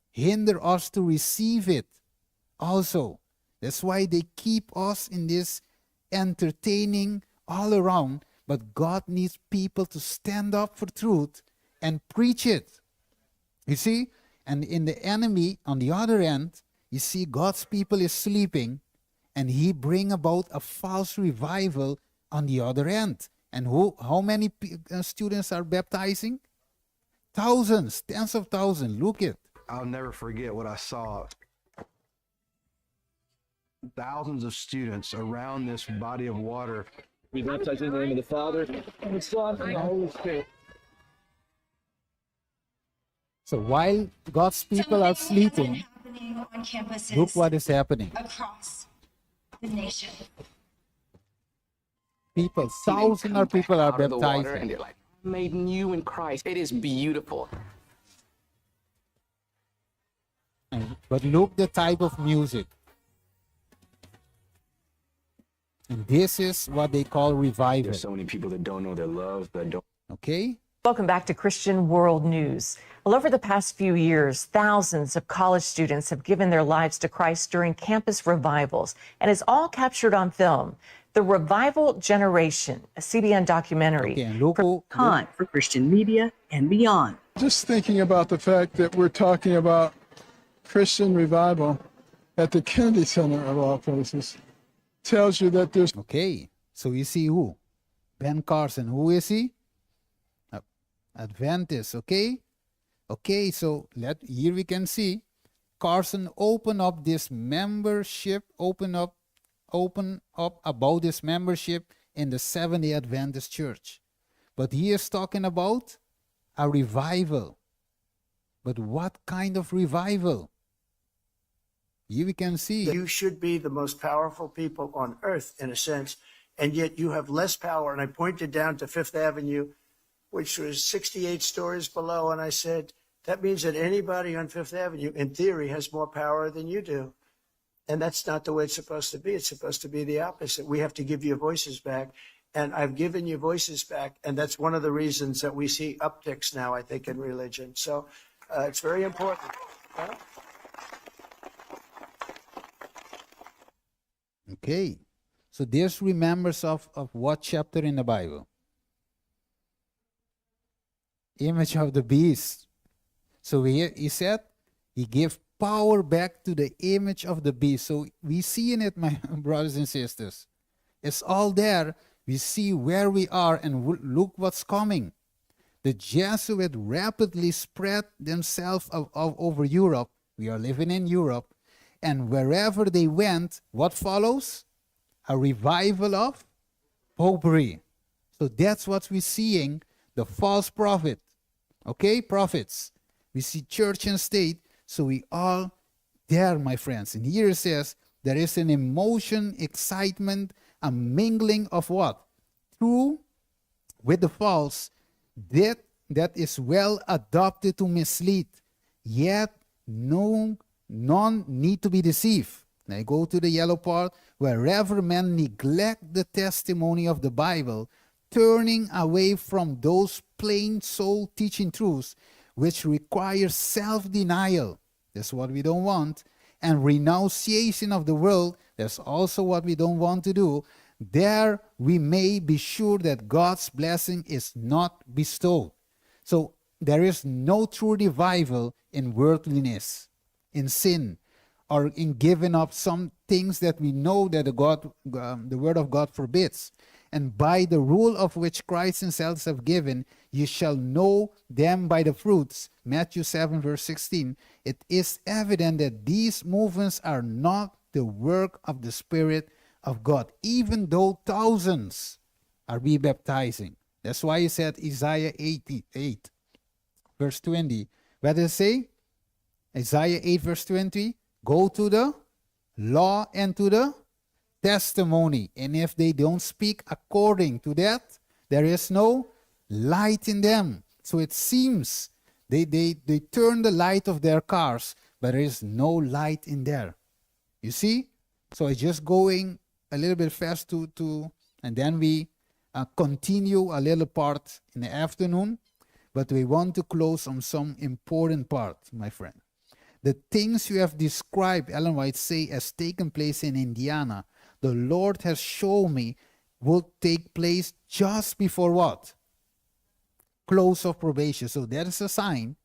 hinder us to receive it also. That's why they keep us in this entertaining all around, but God needs people to stand up for truth and preach it. You see? And in the enemy, on the other end, you see God's people is sleeping, and he bring about a false revival on the other end. And how many students are baptizing? Thousands, tens of thousands. Look it. I'll never forget what I saw. Thousands of students around this body of water. We baptize in the name of the Father, and the Son, and the Holy Spirit. So while God's people are sleeping, on campuses look what is happening. across the nation. People, thousands of people are Out of the water, and baptizing. they're like, made new in Christ. It is beautiful. But look the type of music. And this is what they call revival. There's so many people that don't know their love, that don't. Okay? Welcome back to Christian World News. Well, over the past few years, thousands of college students have given their lives to Christ during campus revivals, and it's all captured on film. The Revival Generation, a CBN documentary. Okay, and look Time for Christian media and beyond. Just thinking about the fact that we're talking about Christian revival at the Kennedy Center of all places tells you that there's... Okay, so you see who? Ben Carson. Who is he? Adventist, okay? Okay, so here we can see Carson open up this membership, open up about this membership in the Seventh-day Adventist Church. But he is talking about a revival. But what kind of revival? Here we can see. You should be the most powerful people on earth, in a sense, and yet you have less power. And I pointed down to Fifth Avenue, which was 68 stories below, and I said, that means that anybody on Fifth Avenue, in theory, has more power than you do. And that's not the way it's supposed to be. It's supposed to be the opposite. We have to give your voices back. And I've given you voices back. And that's one of the reasons that we see upticks now, I think, in religion. So it's very important. Okay. So this remembers of what chapter in the Bible? Image of the beast. So he said he gave power back to the image of the beast. So we see in it, my brothers and sisters. It's all there. We see where we are and look what's coming. The Jesuits rapidly spread themselves over Europe. We are living in Europe. And wherever they went, what follows? A revival of popery. So that's what we're seeing, the false prophet. Okay, prophets. We see church and state. So we all there, my friends. And here it says, there is an emotion, excitement, a mingling of what? True with the false, that is well adopted to mislead. Yet none need to be deceived. And I go to the yellow part. Wherever men neglect the testimony of the Bible, turning away from those plain soul teaching truths which require self-denial. That's what we don't want. And renunciation of the world. That's also what we don't want to do. There we may be sure that God's blessing is not bestowed. So there is no true revival in worldliness, in sin, or in giving up some things that we know that the Word of God forbids. And by the rule of which Christ himself has given, you shall know them by the fruits. Matthew 7 verse 16. It is evident that these movements are not the work of the Spirit of God, even though thousands are rebaptizing. That's why he said Isaiah 88 verse 20. What does it say? Isaiah 8 verse 20. Go to the law and to the testimony. And if they don't speak according to that, there is no light in them. So it seems they turn the light of their cars, but there is no light in there. You see? So it's just going a little bit fast to and then we continue a little part in the afternoon, but we want to close on some important part, my friend. The things you have described, Ellen White say, has taken place in Indiana, the Lord has shown me will take place just before what? Close of probation. So that is a sign.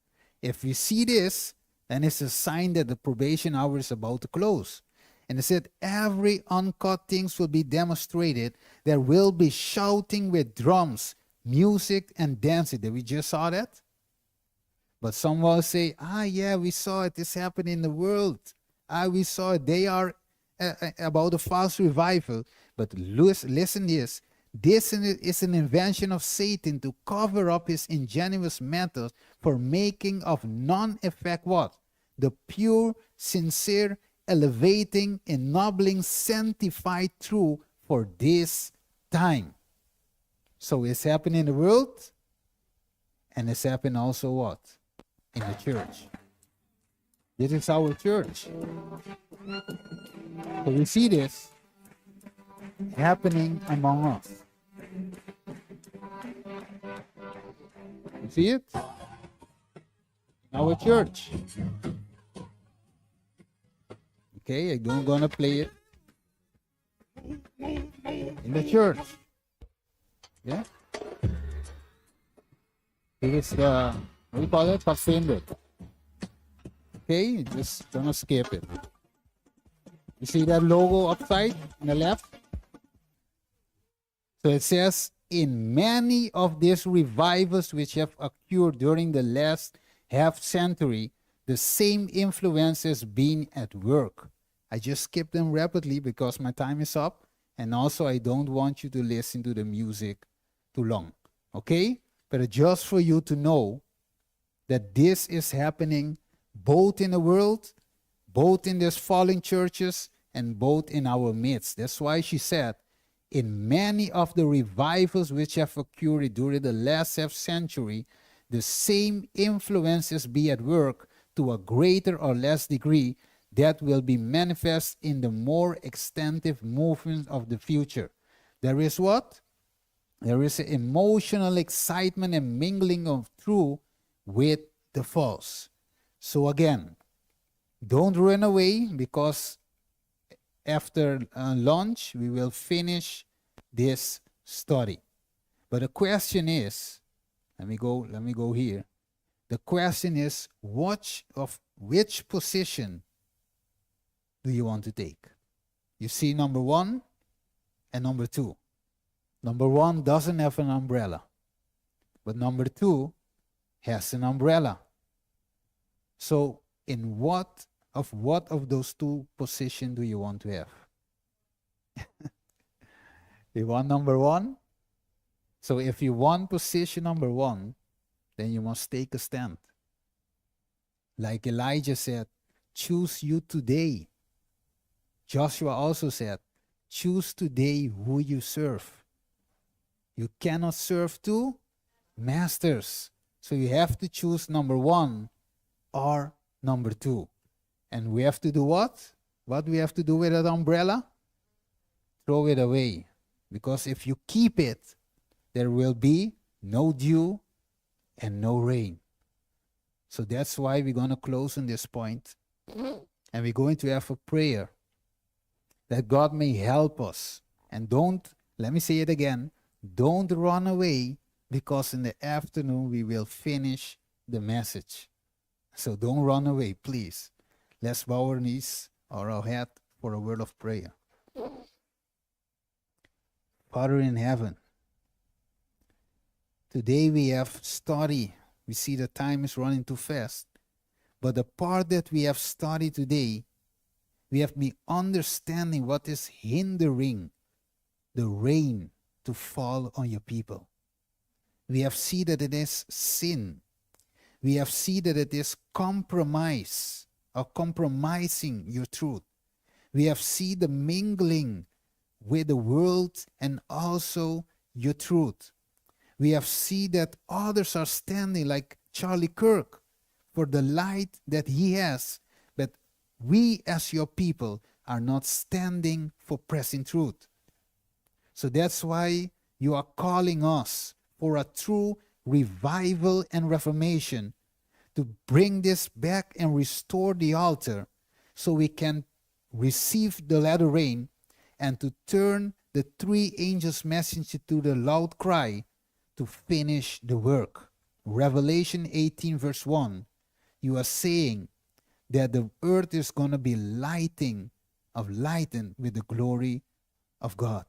If we see this, then it's a sign that the probation hour is about to close. And it said, every uncut things will be demonstrated. There will be shouting with drums, music, and dancing. Did we just saw that? But some will say, yeah, we saw it. This happened in the world. We saw it. They are about a false revival. But listen this. This is an invention of Satan to cover up his ingenious methods for making of non-effect what? The pure, sincere, elevating, ennobling, sanctified truth for this time. So it's happening in the world, and it's happening also what? In the church. This is our church. So we see this happening among us. You see it? Our church. Okay, I'm not gonna play it. In the church. Yeah? It is the, what do you call it? Passende. Okay, just gonna skip it. You see that logo upside on the left? So it says, in many of these revivals which have occurred during the last half century, the same influence has been at work. I just skip them rapidly because my time is up, and also I don't want you to listen to the music too long. Okay? But just for you to know that this is happening both in the world, both in these fallen churches, and both in our midst. That's why she said, in many of the revivals which have occurred during the last half century, the same influences be at work to a greater or less degree that will be manifest in the more extensive movement of the future. There is what? There is an emotional excitement and mingling of truth with the false. So again, don't run away, because after lunch we will finish this study. But the question is, let me go here. The question is, which position do you want to take? You see number 1 and number 2. Number 1 doesn't have an umbrella, but number 2 has an umbrella. So in what of those two positions do you want to have? You want number 1? So if you want position number 1, then you must take a stand. Like Elijah said, choose you today. Joshua also said, choose today who you serve. You cannot serve two masters. So you have to choose number one or number two. And we have to do what? What we have to do with that umbrella? Throw it away. Because if you keep it, there will be no dew and no rain. So that's why we're going to close on this point. And we're going to have a prayer that God may help us. And don't, let me say it again, don't run away, because in the afternoon we will finish the message. So don't run away, please. Let's bow our knees or our head for a word of prayer. Father in heaven, today we have studied. We see the time is running too fast. But the part that we have studied today, we have been understanding what is hindering the rain to fall on your people. We have seen that it is sin. We have seen that it is compromise or compromising your truth. We have seen the mingling with the world and also your truth. We have seen that others are standing like Charlie Kirk for the light that he has, but we as your people are not standing for pressing truth. So that's why you are calling us for a true revival and reformation, to bring this back and restore the altar so we can receive the latter rain, and to turn the three angels' message to the loud cry to finish the work. Revelation 18 verse 1, you are saying that the earth is going to be lightened with the glory of God.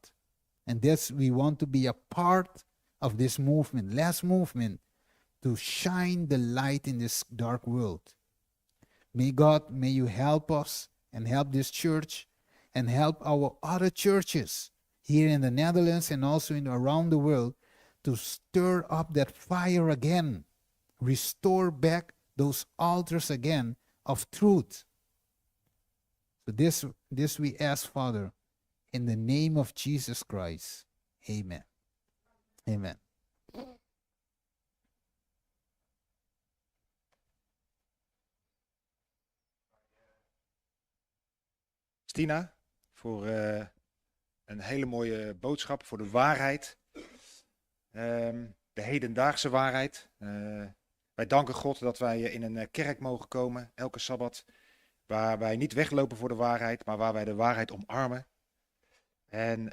And that's, we want to be a part of this movement, last movement, to shine the light in this dark world. May God, may you help us and help this church and help our other churches here in the Netherlands and also around the world to stir up that fire again, restore back those altars again of truth. So this we ask, Father, in the name of Jesus Christ. Amen. Amen. Stina, voor een hele mooie boodschap, voor de waarheid. De hedendaagse waarheid. Wij danken God dat wij in een kerk mogen komen, elke Sabbat, waar wij niet weglopen voor de waarheid, maar waar wij de waarheid omarmen. En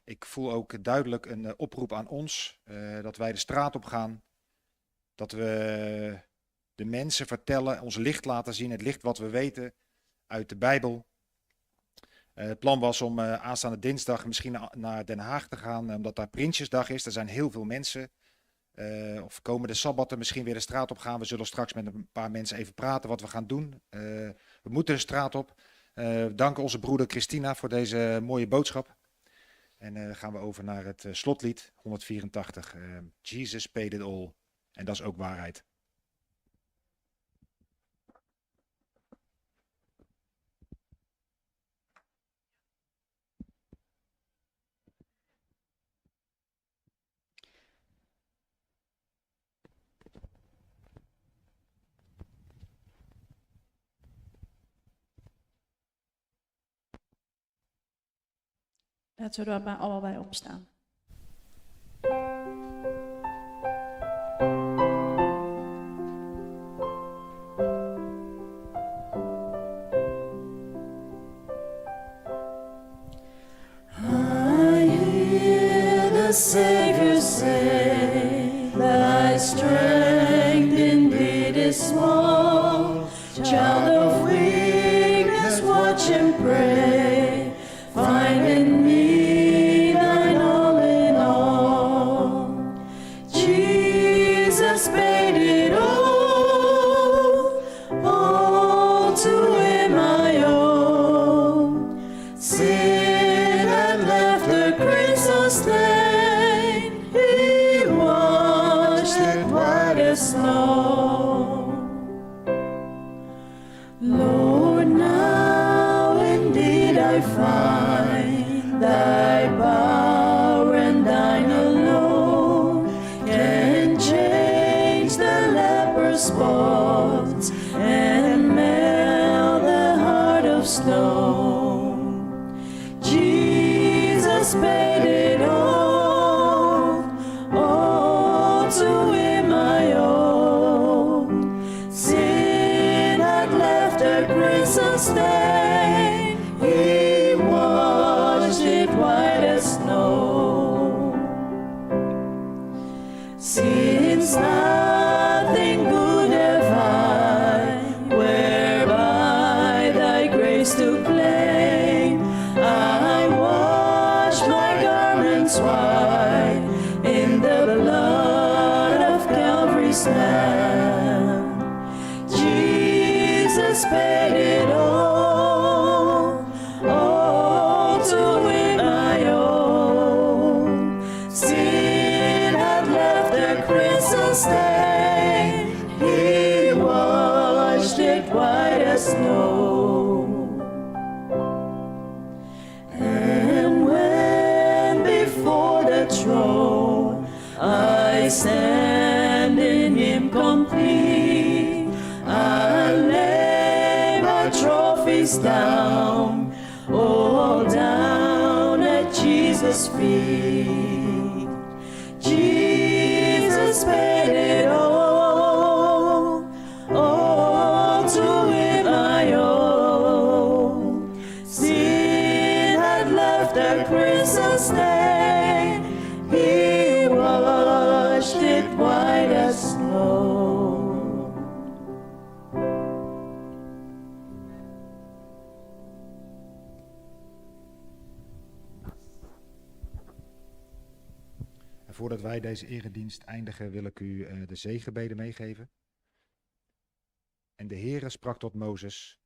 ik voel ook duidelijk een oproep aan ons, dat wij de straat op gaan, dat we de mensen vertellen, ons licht laten zien, het licht wat we weten uit de Bijbel. Het plan was om aanstaande dinsdag misschien naar Den Haag te gaan, omdat daar Prinsjesdag is. Er zijn heel veel mensen. Of komende sabbatten misschien weer de straat op gaan. We zullen straks met een paar mensen even praten wat we gaan doen. We moeten de straat op. We danken onze broeder Cristina voor deze mooie boodschap. En dan gaan we over naar het slotlied 184. Jesus paid it all. En dat is ook waarheid. Laten we er maar allemaal bij opstaan. I hear the Savior say, thy strength indeed is small. Child of weakness, watch and pray. Find in me thine all in all. Jesus paid it all to him I owe. Sin had left her crimson stain, he washed it white as snow. Lord, now indeed I find stain. He washed it white as snow. Since nothing good have I, whereby thy grace to claim, I wash my garments white in the blood of Calvary's Lamb. Jesus paid it all to him I owe. Sin had left a crimson stain, he washed it white as snow. And when before the throne I stand in him complete, I lay my trophies down, all down at Jesus' feet. Jesus paid it all to him I owe. Sin had left a crimson stain, he washed it white as snow. En voordat wij deze eredienst eindigen, wil ik u de zegenbeden meegeven. En de Heere sprak tot Mozes: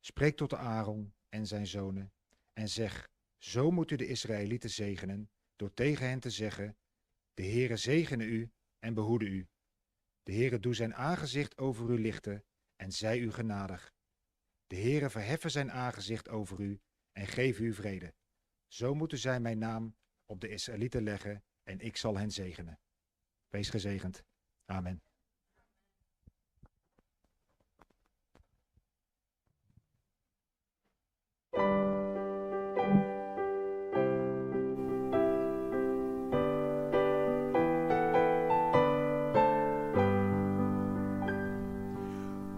spreek tot Aaron en zijn zonen en zeg: zo moet u de Israëlieten zegenen, door tegen hen te zeggen: de Heere zegene u en behoede u. De Heere doe zijn aangezicht over u lichten en zij u genadig. De Heere verheffen zijn aangezicht over u en geef u vrede. Zo moeten zij mijn naam op de Israëlieten leggen en ik zal hen zegenen. Wees gezegend. Amen.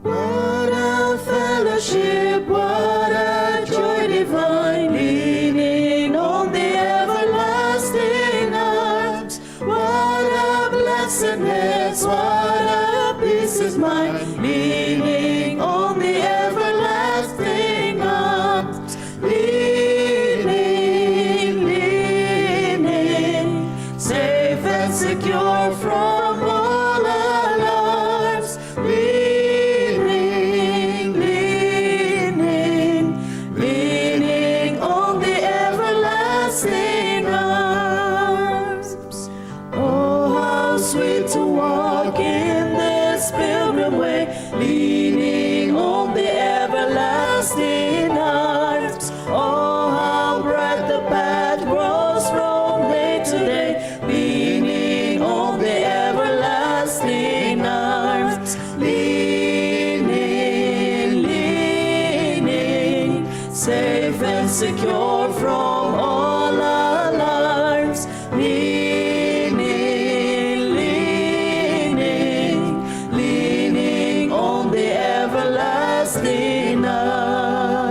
What a fellowship, what a joy divine, leaning on the everlasting arms. What a blessedness, what a peace is mine, leaning on the everlasting arms. Leaning, safe and secure from all alarms. Leaning on the everlasting arms. Oh, how sweet to walk in this pilgrim way, leaning on the everlasting arms. Oh, how bright the path grows from day to day, leaning on the everlasting arms. Leaning, safe and secure from all alarms. Leaning on the everlasting arms.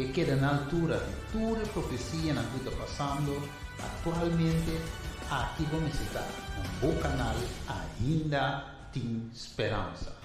che queda na altura di tutte le profezie na cui sta passando attualmente aqui vamos estar um bom canal ainda tem esperança.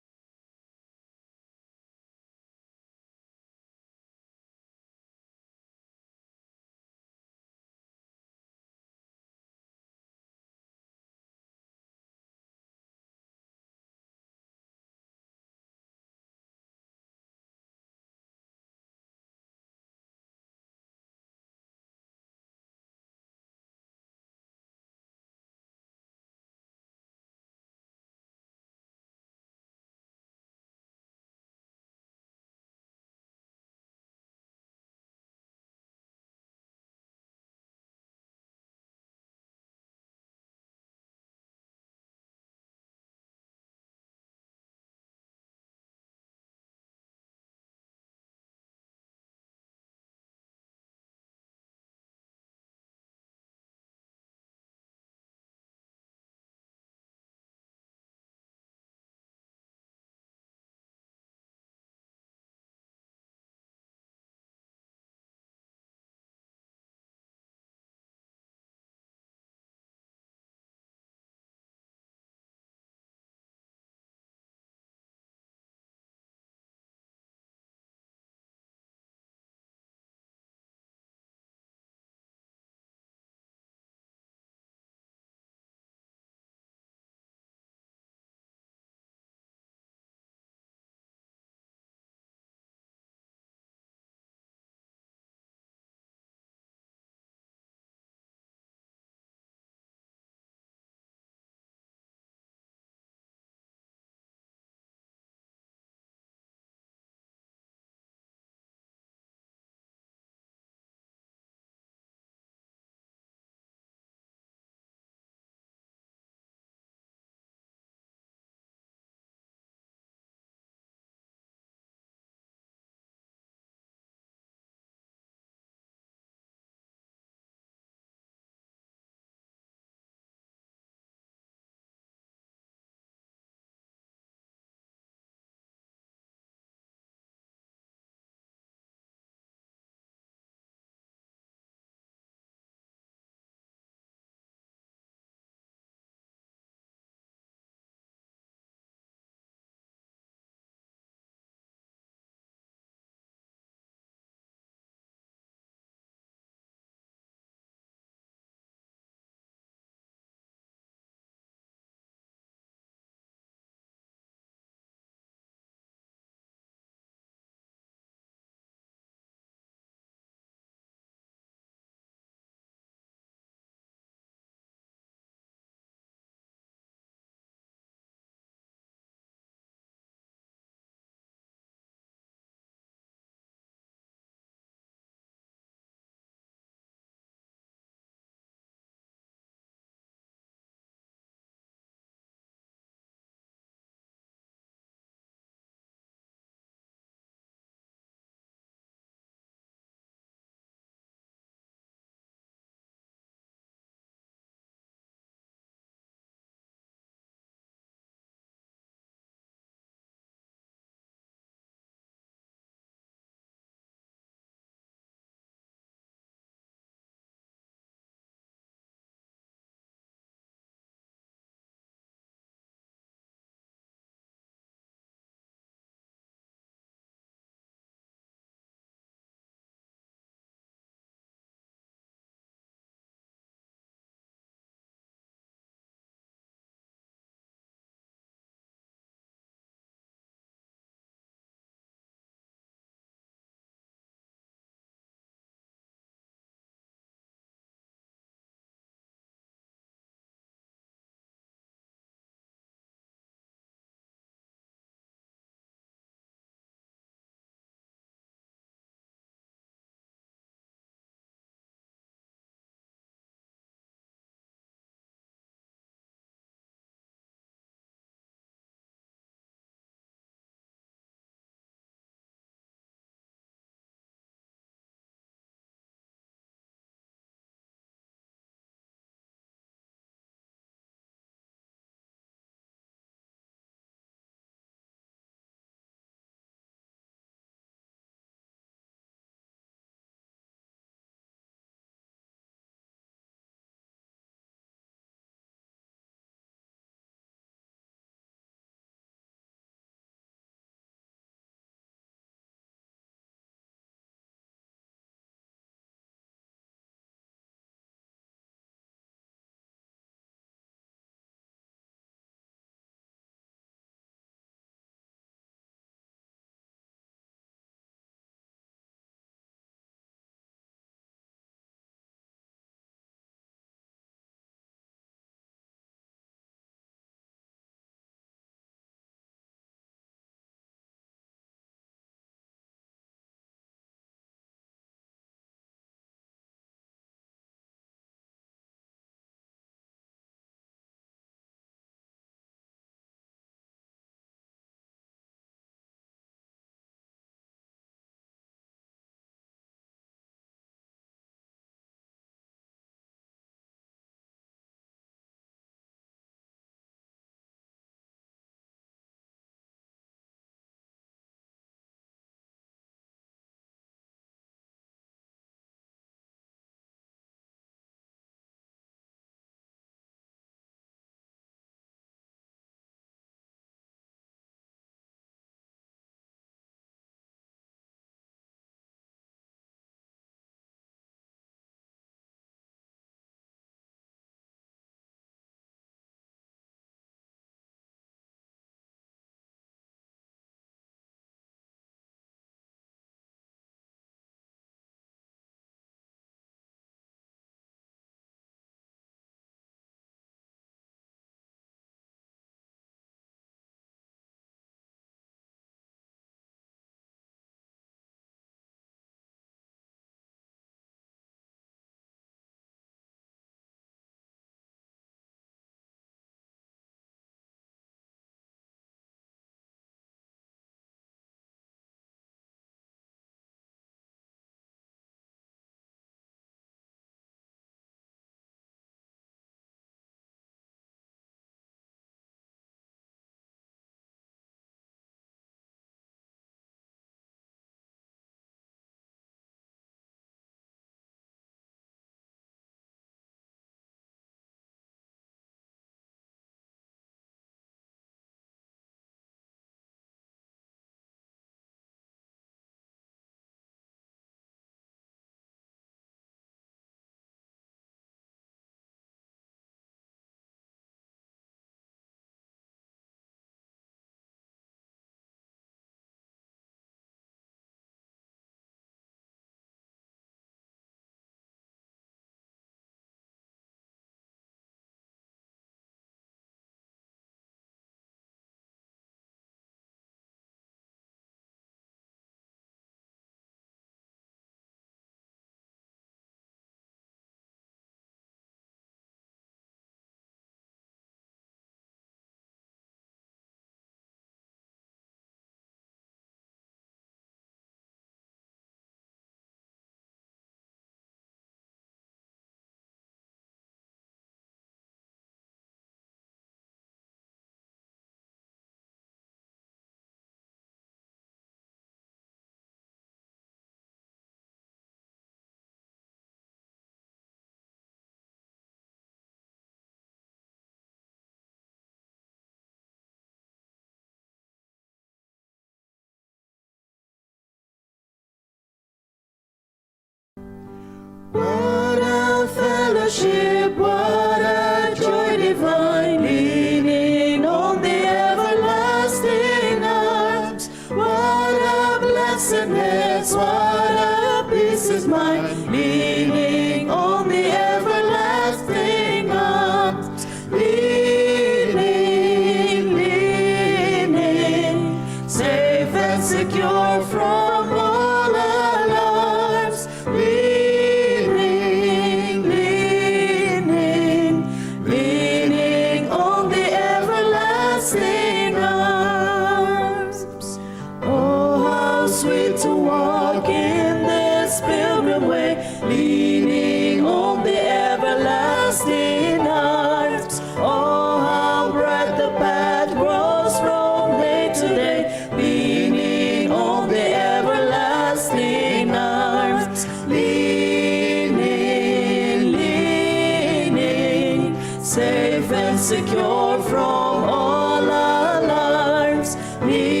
and secure from all alarms. Leaning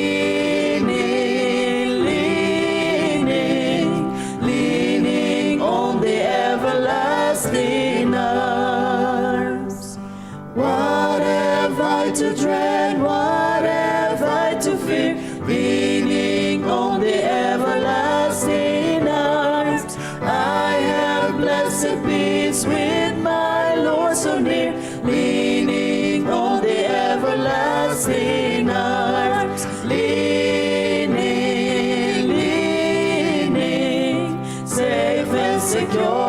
on the everlasting arms. What have I to dread? What have I to fear? Leaning on the everlasting arms. I have blessed peace with my Lord so near. Leaning on the everlasting arms. Leaning, safe and secure